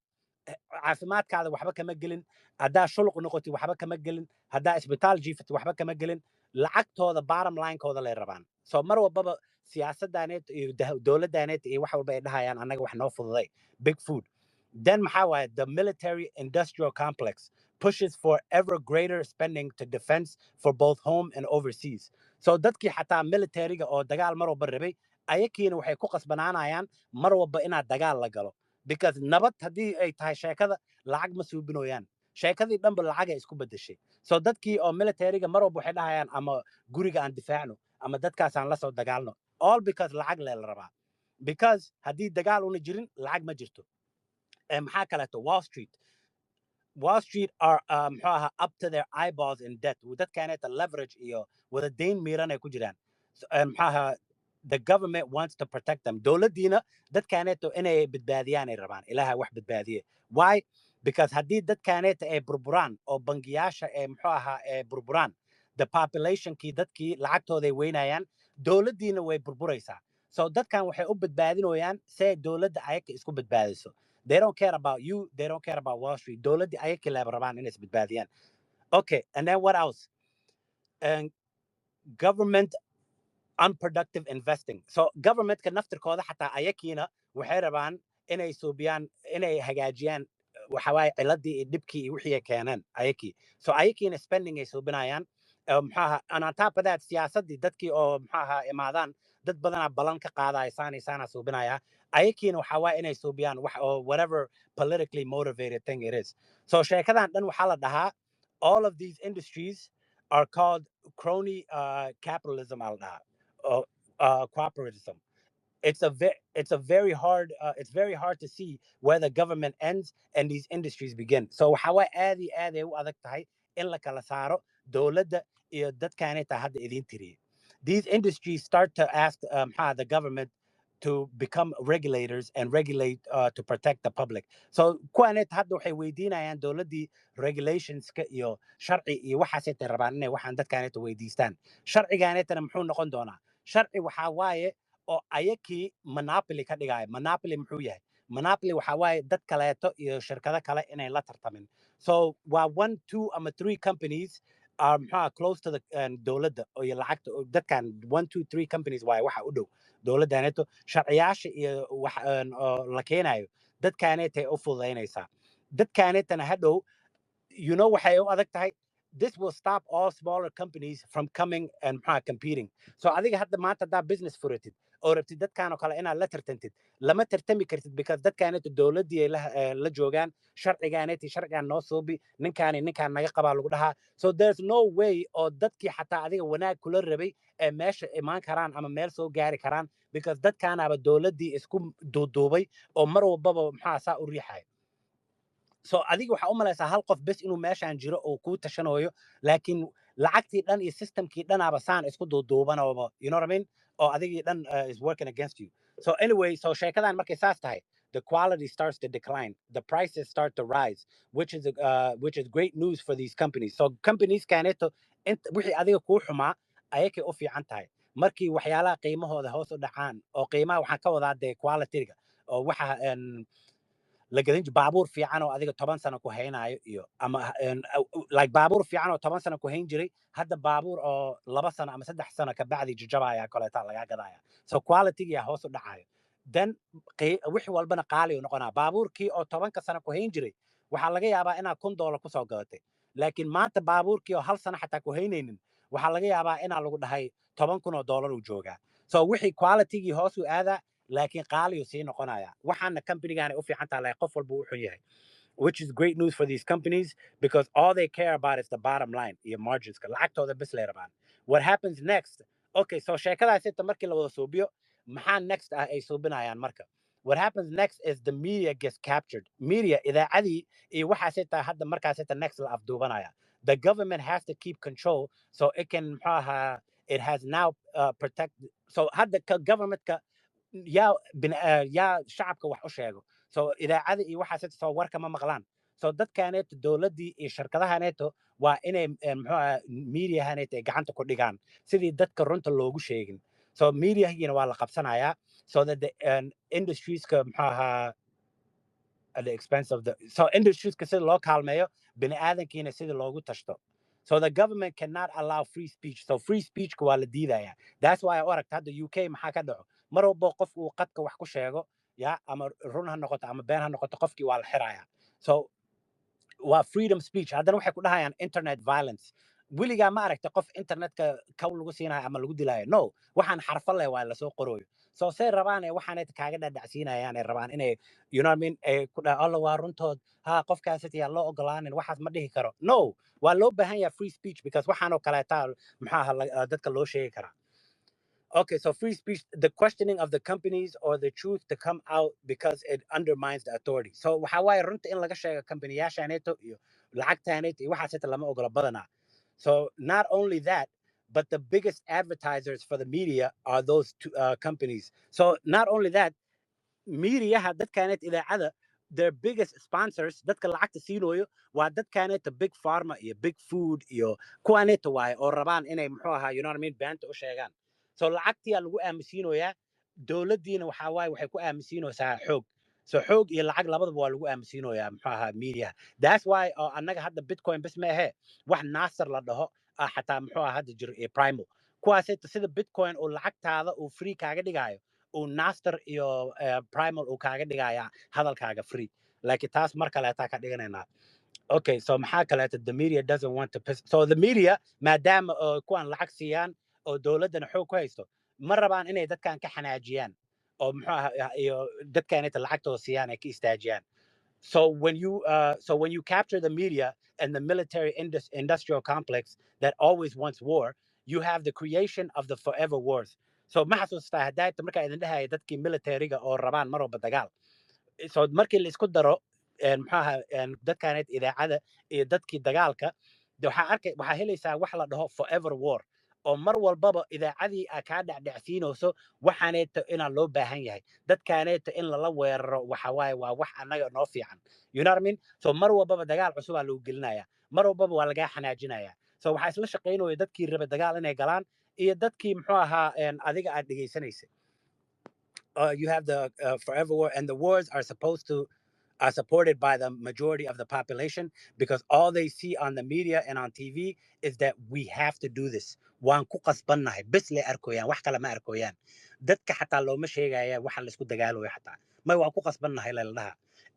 caafimaadkaada waxba kama gelin haddaa shuluq noqotid waxba kama gelin haddaa isbitaal jiifatid waxba kama gelin lacagtooda bottom linekooda lay rabaan. So mar walbaba siyaasadaaneet iyo dowladaaneet iyo wax walba ay dhahayaan annaga wax noo fududay big food. Then maxaa waaye the military industrial complex pushes for ever greater spending to defense for both home and overseas. So dadkii xataa militariga oo dagaal mar walba rabay ayakiina waxay ku qasbanaanayaan mar walba inaad dagaal la galo because nabad haddii ay tahay sheekada lacag ma suubinooyaan sheekadii dhanba lacag ay isku bedeshay. So dadkii oo militariga mar walba waxay dhahayaan ama guriga aan difaacno ama dadkaasaan la soo dagaalno all because lacag lee la rabaa because haddii dagaal una jirin lacag ma jirto. maxaa kaleeto Wall Street are up to their eyeballs in debt. Dadkaaneeta leverage iyo wada dayn miiran ay ku jiraan. The government wants to protect them. Dowladdiina dadkaaneeto inay badbaadiyaan ay rabaan. Ilaaha wax badbaadiye. Why? Because haddii dadkaaneeta ay burburaan oo bangiyaasha ay burburaan, the populationkii dadkii lacagtooda ay weynayaan, dowladdiina way burburaysaa. So dadkan waxay u badbaadinooyaan si ay dowladda ayaka isku badbaadiso. They don't care about you. They don't care about Wall Street. Dowladdi ayakii leeba rabaan inay isbadbaadiyaan. Okay, and then what else? And government unproductive investing. So governmentka naftirkooda xataa ayakiina waxay rabaan inay suubiyaan inay hagaajiyaan waxa waaye ciladii iyo dhibkii iyo wixii ay keeneen ayakii. So ayakiina spending ay suubinayaan. And on top of that siyaasadii dadkii oo imaadaan dad badanaa balan ka qaadaya saana suubinaya ayakiina waxa waaye inay suubiyaan wax oo whatever politically motivated thing it is. So sheekadan dhan waxaa la dhahaa all of these industries are called crony capitalism al dhahaa. Cooperatism. It's very hard to see where the government ends and these industries begin. So how aad ay u adag tahay in la kala saaro dowladda iyo dadkaaneta hadda idin tiriye. These industries start to ask the government to become regulators and regulate to protect the public. So kuwaaneta hadda waxay weydiinayaan dowladdii regulationska iyo sharci iyo waxaasay rabaan inay waxaan dadkaaneta weydiistaan. Sharcigaanetana muxuu noqon doonaa? Sharci waxaa waaye oo ayakii monopoly ka dhigaya. Monopoly muxuu yahay? Monopoly waxaa waaye dad kaleeto iyo shirkado kale inay la tartamin. So waa 1, 2 ama 3 companies are close to the dowladda oo lacagta dadkan 1, 2, 3 companies waaye waxa u dhow dowladdaneeto sharciyaasha iyo wax la keenayo dadkaanetay u fududaynaysaa. Dadkaanetana hadhow waxay u adag tahay this will stop all smaller companies from coming and competing. So adiga hadda maanta haddaa business furatid oo rabtid dadkaan oo kale inaad la tartantid lama tartami kartid because dadkaaneta dowladdii ay la joogaan sharcigaan noo suubi ninkaan naga qabaa lagu dhahaa. So there's no way oo dadkii xataa adiga wanaag kula rabay ee meesha imaan karaan ama meel soo gaari karaan because dadkaanaaba dowladdii isku duuduubay oo mar walbaba saa u riixaya. So adiga waxa u malaysaa hal qof bes inuu meeshaan jiro oo ku tashanayo laakiin lacagtii dhan iyo systemkii dhanaaba saan isku duuduubanaba you know what I mean oo adigii dhan is working against you. So anyway so sheekadan markay saas tahay the quality starts to decline, the prices start to rise, which is great news for these companies. So companies kaneeto wixii adiga kuu xumaa ayakay u fiican tahay markii waxyaalaha qiimahooda hoos u dhacaan oo qiimaha waxaan ka wadaa dee qualityga oo waxa la gadan jiray baabuur fiican oo adiga 10 sano ku haynayo iyo ama like baabuur fiican oo 10 sano ku hayn jiray hadda baabuur oo 2 sano ama 3 sano ka bacdi jajabaya kaleeta laga gadaya so quality-ga hoos u dhacayo dan wixii walbana qaali u noqonaa baabuurkii oo 10 sano ku hayn jiray waxaa laga yaabaa inaad $1,000 ku soo gadatay laakiin maanta baabuurkii oo 1 sano xataa ku haynaynin waxaa laga yaabaa inaa lagu dhahay $10,000 uu joogaa so wixii quality-gii hoos u aadaa laakiin qaali uu sii noqonaya waxaana company-gaana u fiican tahay qof walba uu xun yahay which is great news for these companies because all they care about is the bottom line iyo margins lacagtooda bis lay rabaan what happens next okay so sheekadaas inta markii la wada suubiyo maxaa next ah ay suubinayaan marka what happens next is the media gets captured media idaacadii iyo waxaas inta hadda markaas inta next la afduubanaya the government has to keep control so it can it has now protect so hadda government-ka yaa shacabka wax u sheego so idaacada iyo waxaas soo warka ma maqlaan so dadkaaneeto dowladdii iyo shirkadahaneeto waa inay mediahaneeto ay gacanta ku dhigaan sidii dadka runta loogu sheegin so mediahiina waa la qabsanayaa so that the industrieska at the expense of the so industrieska sida loo kaalmeeyo bini aadankiina sida loogu tashto so the government cannot allow free speech so free speech waa la diidaya that's why I aragta hadda UK maxaa ka dhaco mar walba qof uu qadka wax ku sheego ya ama run ha noqoto ama been ha noqoto qofkii waa la xirayaa so waa freedom speech haddana waxay ku dhahayaan internet violence weligaa ma aragta qof internetka kaw lagu siinayo ama lagu dilaayo no waxaan xarfo leh waa lasoo qorooyo so say rabaan waxaanay kaaga dhadhacsiinayaan ay rabaan inay you know what I mean ay ku dhaha alla waa runtood ha qofkaas yaa loo ogolaanin waxaas ma dhihi karo no waa loo baahan yahay free speech because waxaanoo kaleetaa dadka loo sheegi karaa okay, so free speech, the questioning of the companies or the truth to come out because it undermines the authority. So waxa waaye runta in laga sheego company-yaashaaneeto iyo lacagtaaneeto iyo waxaas inta lama ogola badanaa. So not only that, but the biggest advertisers for the media are those two, companies. So not only that, mediaha dadkaaneet idaacada their biggest sponsors dadka lacagta siinayo waa dadkaaneeta big pharma iyo big food iyo kuwaaneeta waaye oo rabaan inay muxuu ahaa you know what I mean beenta u sheegaan so lacagtiyaa lagu aaminsiinoyaa dowladdiina waxaa waaye waxay ku aaminsiinaysaa xoog so xoog iyo lacag labadaba waa lagu aaminsiinoyaa muxuu ahaa media that's why annaga hadda bitcoin bas ma ahe wax nasar la dhaho xataa muxuu ahaa hadda jiro iyo primo kuwaaseeta sida bitcoin oo lacagtaada uu free kaaga dhigaayo uu naster iyo primal uu kaaga dhigaya hadalkaaga free laakiin taas mar kaleetaa ka dhiganaynaa okay so maxaa kaleeta the media doesn't want to piss so the media maadaama kuwan lacag siiyaan oo dowladdana xoog ku haysto ma rabaan inay dadkan ka xanaajiyaan oo muxuu ahaa iyo dadkaanita lacagtooda siiyaan ay ka istaajiyaan so when you capture the media and the military industrial complex that always wants war you have the creation of the forever wars so ma xasuustaa hadaayta markaa idin dhahaya dadkii militariga oo rabaan mar walba dagaal so markii la isku daro dadkaaneed idaacada iyo dadkii dagaalka waxaa helaysaa wax la dhaho forever war oo mar walbaba idaacadii kaa dhacdhacsiinayso waxaaneeta inaa loo baahan yahay dadkaaneeta in lala weeraro waxa waaye waa wax annaga noo fiican you know what I mean so mar walbaba dagaal cusubaa lagu gelinaya mar walbaba waa lagaa xanaajinaya so waxaa isla shaqaynaya dadkii raba dagaal inay galaan iyo dadkii muxuu ahaa adiga aad dhegaysanaysay you have the forever war and the wars are supported by the majority of the population because all they see on the media and on TV is that we have to do this waan ku qasbannahay bes le arkoyaan wax kale ma arkoyaan dadka xataa looma sheegaya waxa la isku dagaalayo xataa may waan ku qasbannahay la dhaha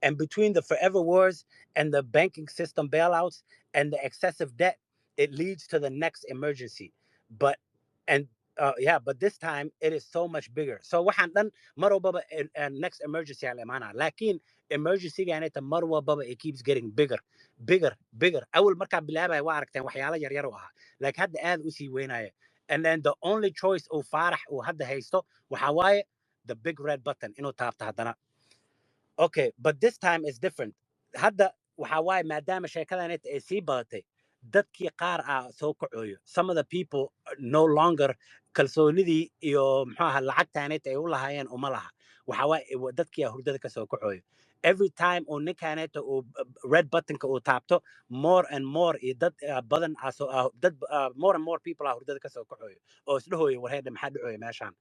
and between the forever wars and the banking system bailouts and the excessive debt it leads to the next emergency but but this time it is so much bigger so waxaan dhan mar walbaba next emergency aan imaanaa laakiin emergency-gaaneta mar walbaba it keeps getting bigger awal markaa bilaabaya waa aragteen waxyaalo yaryar u ahaa laakiin hadda aad u sii weynaya and then the only choice uu faarax uu hadda haysto waxaa waaye the big red button inuu taabto haddana okay but this time is different hadda waxaa waaye maadaama sheekadaaneta ay sii badatay dadkii qaar soo kacoyo some of the people no longer kalsoonidii iyo muxuu ahaa lacagtaaneeta ay u lahaayeen uma laha waxa waaye dadkii hurdada ka soo kacoyo every time uu ninkaaneta uu red buttonka uu taabto more and more iyo dad badan dad more and more people hurdada ka soo kacoyo oo isdhahoyo warheedha maxaa dhacoyo meeshaan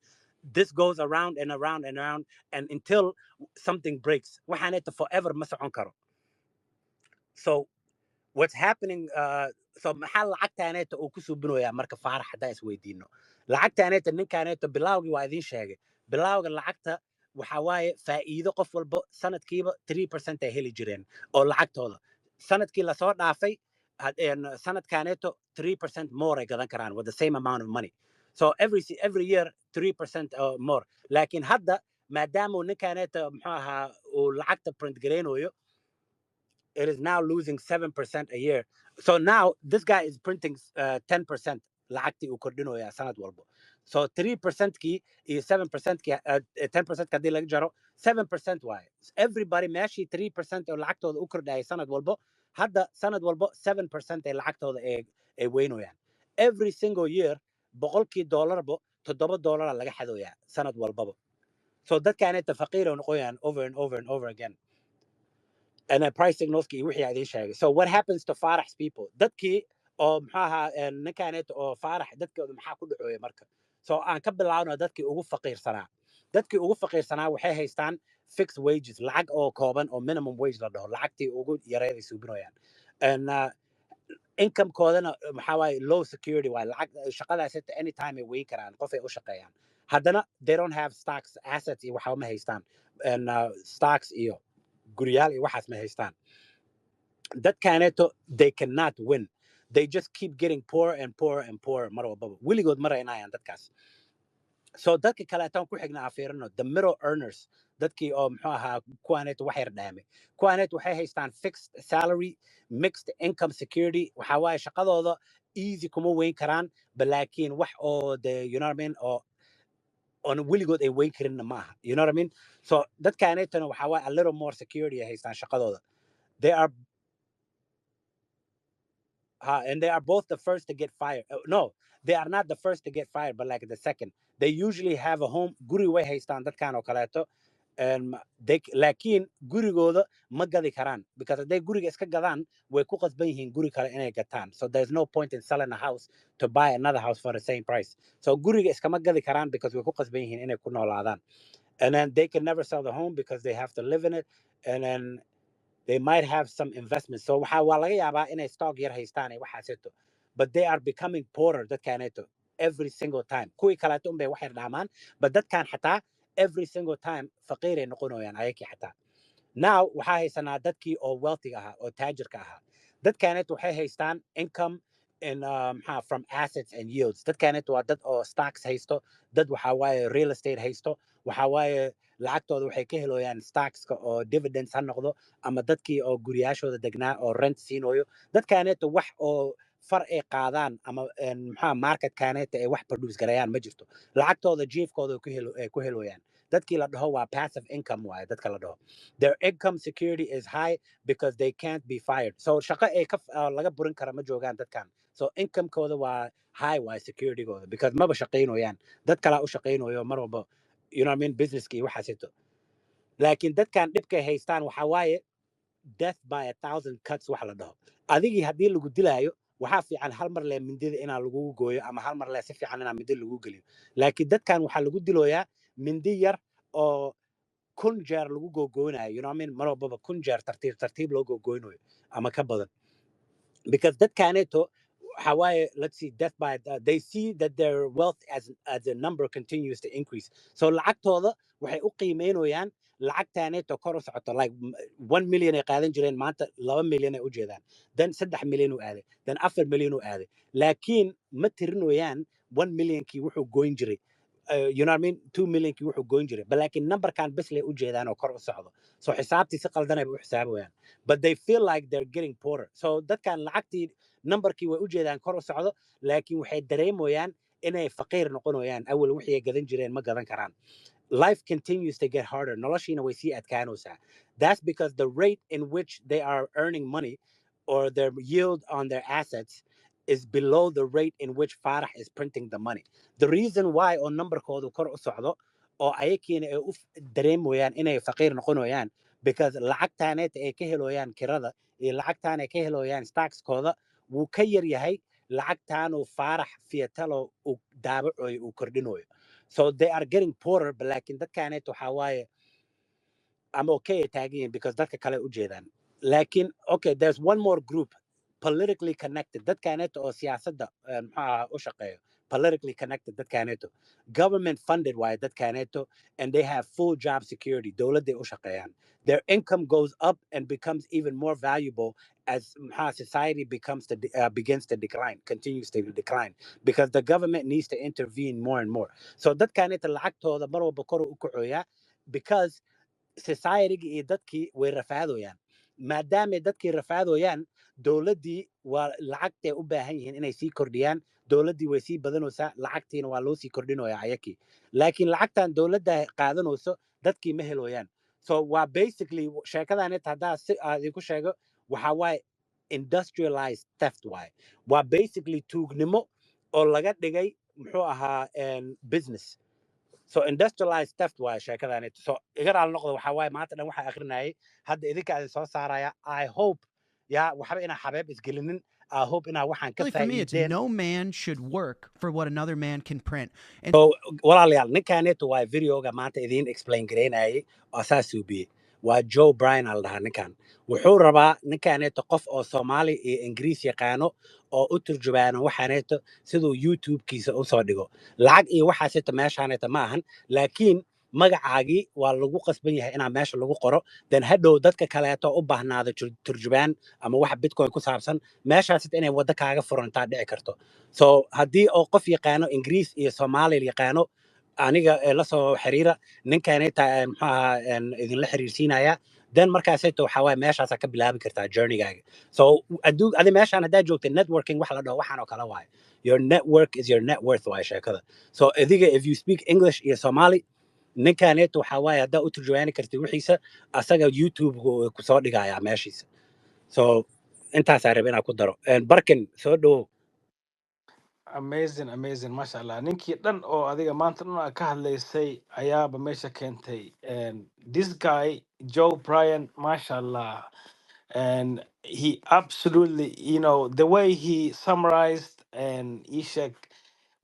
this goes around and around and around, and until something breaks waxaaneta forever ma socon karo. So what's happening so maxaa lacagtaaneeta uu ku suubinoyaa marka faarax haddaan isweydiino lacagtaaneeta ninkaaneeta bilaawgii waa idiin sheegay bilaawga lacagta waxaa waaye faa'iido qof walba sanadkiiba 3% ay heli jireen oo lacagtooda sanadkii lasoo dhaafay sanadkaaneeto 3% more ay gadan karaan with the same amount of money. So every year 3% more. Laakiin hadda maadaama uu ninkaaneeta muxuu ahaa uu lacagta print gareynayo, it is now losing 7% a year. So now this guy is printing 10% lacagtii uu kordhinayaa sanad walbo. So 3% kii iyo 7% kii 10% haddii laga jaro 7% waaye. Everybody meeshii 3% oo lacagtooda u kordhayay sanad walbo, hadda sanad walbo 7% ee lacagtooda ay weynayaan. Every single year boqolkii dollarbo $7 laga xadooyaa sanad walbaba. So dadkaaneta faqiir oo noqoyaan over and over and over again. And then price signals ki wixii ay sheegay. So what happens to Farah's people? Dadkii oo maxaa ninkaanet oo Farah dadkooda maxaa ku dhacooyay marka. So aan ka bilaawno dadkii ugu faqiirsanaa. Dadkii ugu faqiirsanaa waxay haystaan fixed wages, lacag oo kooban oo minimum wage la dhaho, lacagtii ugu yareed ay suubinayaan. And income koodana maxaa waaye low security waaye, lacag shaqadaas at any time ay weyn karaan, qof ay u shaqeeyaan. Haddana they don't have stocks, assets iyo waxa ma haystaan. And stocks iyo guryaal iyo waxaas ma haystaan. Dadkaaneeto they cannot win. They just keep getting poorer and poorer and poorer mar walbaba. Weligood ma raynayaan dadkaas. So dadka kaleetaan ku xigna aan fiirino the middle earners, dadkii oo muxuu ahaa kuwaaneeto wax yar dhaame. Kuwaaneeto waxay haystaan fixed salary, mixed income security. Waxaa waaye shaqadooda easy kuma weyn karaan, balaakiin wax oo you know what I mean, oo on weligood ay weyn karinna maaha. You know what I mean? So dadkaaneetana waxaa waaye a little more security ay haystaan shaqadooda. They are and they are both the first to get fired. No, they are not the first to get fired, but like the second. They usually have a home. Guri way haystaan dadkaan oo kaleeto. Laakiin gurigooda ma gadi karaan, because they guriga iska gadaan way ku qasban yihiin guri kale inay gataan. So there's no point in selling a house to buy another house for the same price. So guriga iskama gadi karaan because way ku qasban yihiin inay ku noolaadaan. And then they can never sell the home because they have to live in it. And then they might have some investments. So waa laga yaabaa inay stock yar haystaan waxaaseeto. But they are becoming poorer dadkaaneeto every single time. Kuwii kaleeto unbay wax yar dhaamaan, but dadkaan xataa every single time faqiiray noqonayaan ayakii xataa. Now waxaa haysanaa dadkii oo wealthy ahaa oo taajirka ahaa. Dadkaaneeto waxay haystaan income in from assets and yields. Dadkaaneeto waa dad oo stocks haysto, dad waxaa waaye real estate haysto, waxaa waaye lacagtooda waxay ka helayaan stockska oo dividends ha noqdo, ama dadkii oo guriyaashooda degnaa oo rent siinayo. Dadkaaneeto wax oo far ay qaadaan ama marketkaaneeta ay wax produce garayaan ma jirto. Lacagtooda jiifkooda ay ku helayaan. Dadkii la dhaho waa passive income waaye dadka la dhaho. Their income security is high because they can't be fired. So shaqo ay laga burin kara ma joogaan dadkan. So income-kooda waa high waaye security-gooda, because maba shaqaynayaan. Dad kalaa u shaqaynayo mar walba, you know what I mean, businesskii waxaaseeto. Laakiin dadkan dhibkay haystaan waxaa waaye death by 1,000 cuts wax la dhaho. Adigii haddii lagu dilaayo waxaa fiican hal mar lee mindida inaa lagu gooyo, ama hal mar lee si fiican inaa mindi lagu geliyo. Laakiin dadkan waxaa lagu diloyaa mindi yar oo 1,000 jeer lagu googooynayo, you know what I mean, mar walbaba 1,000 jeer tartiib loo googooynayo ama ka badan. Because dadkaaneeto waxaa waaye, let's see, death by they see that their wealth as the number continues to increase. So lacagtooda waxay u qiimeynayaan lacagtaaneeto kor u socoto, like 1 million ay qaadan jireen maanta 2 million ay u jeedaan, then 3 million u aaday, then 4 million u aaday. Laakiin ma tirinayaan 1 millionkii wuxuu goyn jiray, you know what I mean, 2 millionkii wuxuu goyn jiray, laakiin numberkan bes lay u jeedaan oo kor u socdo. So xisaabtii si qaldan ay u xisaabayaan, but they feel like they're getting poorer. So dadkan lacagtii numberkii way u jeedaan kor u socdo, laakiin waxay dareemayaan inay faqiir noqonayaan. Awal wixii ay gadan jireen ma gadan karaan. Life continues to get harder. Noloshiina way sii adkaanaysaa. That's because the rate in which they are earning money, or their yield on their assets, is below the rate in which Farah is printing the money. The reason why on numberkoodu kor u socdo oo ayakiina ay u dareemayaan inay faqiir noqonayaan, because lacagtaaneeta ay ka helayaan kirada iyo lacagtaan ay ka helayaan stockskooda wuu ka yar yahay lacagtaan uu Farah Fiatalo uu daabacoyo uu kordhinayo. So they are getting poorer, but laakiin dadkaaneet waxaa waaye I'm okay tagging because dadka kale u jeedaan. Laakiin okay, there's one more group politically connected. Dadkaaneeto oo siyaasadda u shaqeeyo. Politically connected dadkaaneeto. Government funded waaye dadkaaneeto, and they have full job security. Dowladday u shaqeeyaan. Their income goes up and becomes even more valuable as society begins to decline, continues to decline, because the government needs to intervene more and more. So dadkaaneeto lacagtooda mar walba kor u kacoyaa because society iyo dadkii way rafaadoyaan. maadaamay dadkii rafaadoyaan, dowladdii waa lacagtay u baahan yihiin inay sii kordhiyaan. Dowladdii way sii badanaysaa, lacagtiina waa loo sii kordhinoyaa ayakii. laakiin lacagtan dowladda qaadanayso dadkii ma heloyaan. So waa basically sheekadaanit haddaa si idinku sheego waxaa waaye industrialized theft waaye. Waa basically tuugnimo oo laga dhigay muxuu ahaa business. So industrialized theft waaye sheekadaanit. So iga raali noqdo waxaa waaye maanta dhan waxaa akhrinayay hadda idinka idin soo saaraya. I hope waxba inaa xabeeb isgelinin. I hope inaa waxaan ka Really, for me, it's faa'iideen. no man should work for what another man can print. And So walaalayaal ninkaaneeto waa videoga maanta idiin explain garaynayay oo saas suubiyey. Waa Joe Bryan al dhahaa ninkan. Wuxuu rabaa ninkaaneeto qof oo Soomaali iyo Ingiriis yaqaano oo u turjubaano waxaaneeto siduu YouTube-kiisa u soo dhigo. Lacag iyo waxaaseeto meeshaaneeto ma ahan, laakiin magacaagii waa lagu qasban yahay inaa meesha lagu qoro. Then hadhow dadka kaleeto u baahnaado turjubaan ama waxa Bitcoin ku saabsan meeshaasit inay waddo kaaga furantaa dhici karto. So haddii oo qof yaqaano Ingiriis iyo Soomaali yaqaano aniga la soo xiriira ninkaaneta maxaa idinla xiriirsiinaya. Then markaaseeto waxaa waaye meeshaasaa ka bilaabi kartaa journeygaaga. So adi meeshaan haddaa joogta networking wax la dhaho waxaan oo kale waaye. Your network is your net worth waaye sheekada. So adiga if you speak English iyo Somali ninkaaneeto waxaa waaye haddaa u turjubaani kartid wixiisa asaga YouTube ku soo dhigayaa meeshiisa. So intaasaa raba inaa ku daro. Barkin soo dhowow. amazing masha allah ninkii dhan oo adiga maanta dhan aad ka hadlaysay ayaaba meesha keentay. And this guy Joe Bryan, masha allah, and he absolutely, the way he summarized and ishak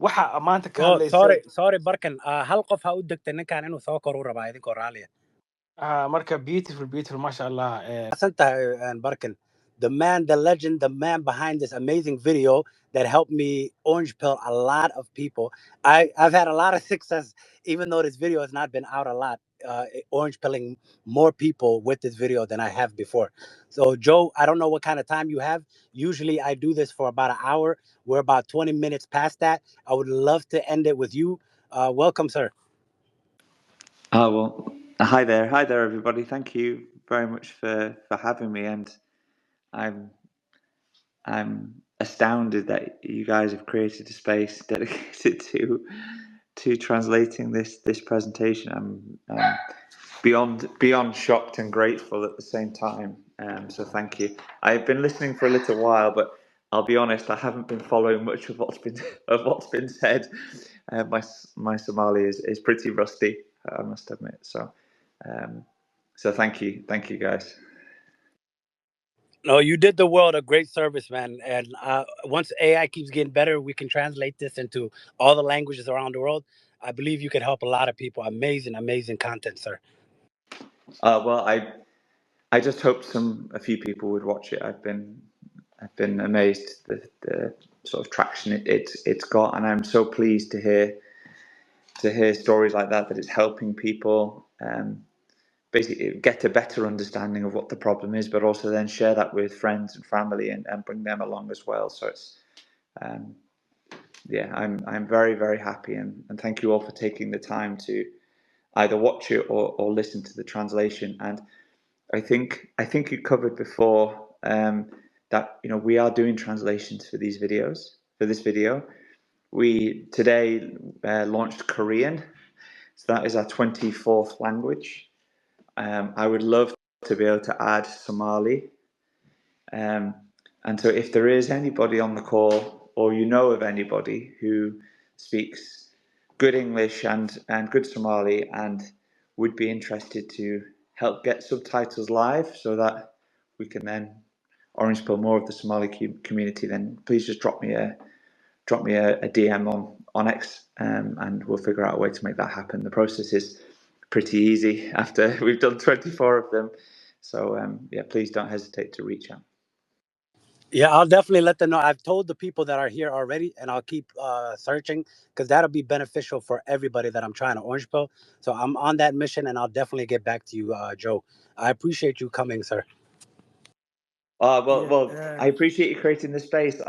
waxa maanta ka Oh, hadlaysay. sorry Barkan. Hal qof ha u degta ninkan inuu soo kor u rabaa idinkoo raaliya. Marka beautiful masha allah. And Barkan, the man, the legend, the man behind this amazing video that helped me orange pill a lot of people. I've had a lot of success, even though this video has not been out a lot. Orange pilling more people with this video than I have before. So Joe, I don't know what kind of time you have. Usually I do this for about an hour. We're about 20 minutes past that. I would love to end it with you. Welcome, sir. Oh, well, hi there, everybody. Thank you very much for having me, and I'm astounded that you guys have created a space dedicated to translating this presentation. I'm beyond shocked and grateful at the same time. So thank you. I've been listening for a little while, but I'll be honest, I haven't been following much of what's been said. My Somali is pretty rusty, I must admit. So thank you guys. No, you did the world a great service, man. And once AI keeps getting better, we can translate this into all the languages around the world. I believe you could help a lot of people. Amazing content, sir. Well, I just hoped a few people would watch it. I've been amazed the sort of traction it's got, and I'm so pleased to hear stories like that it's helping people basically get a better understanding of what the problem is, but also then share that with friends and family and bring them along as well. So it's I'm very, very happy, and thank you all for taking the time to either watch it or listen to the translation. And I think you covered before that we are doing translations for these videos. For this video, we today launched Korean, so that is our 24th language. I would love to be able to add Somali, and so if there is anybody on the call, or of anybody who speaks good English and good Somali and would be interested to help get subtitles live so that we can then orange pill more of the Somali community, then please just drop me drop me a DM on X, and we'll figure out a way to make that happen. The process is pretty easy after we've done 24 of them. So yeah, please don't hesitate to reach out. Yeah, I'll definitely let them know. I've told the people that are here already, and I'll keep searching, because that'll be beneficial for everybody that I'm trying to orange pill. So I'm on that mission, and I'll definitely get back to you, Joe. I appreciate you coming, sir. Well, I appreciate you creating the space.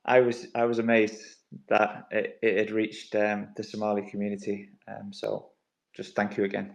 I was amazed that it had reached the Somali community. So just thank you again.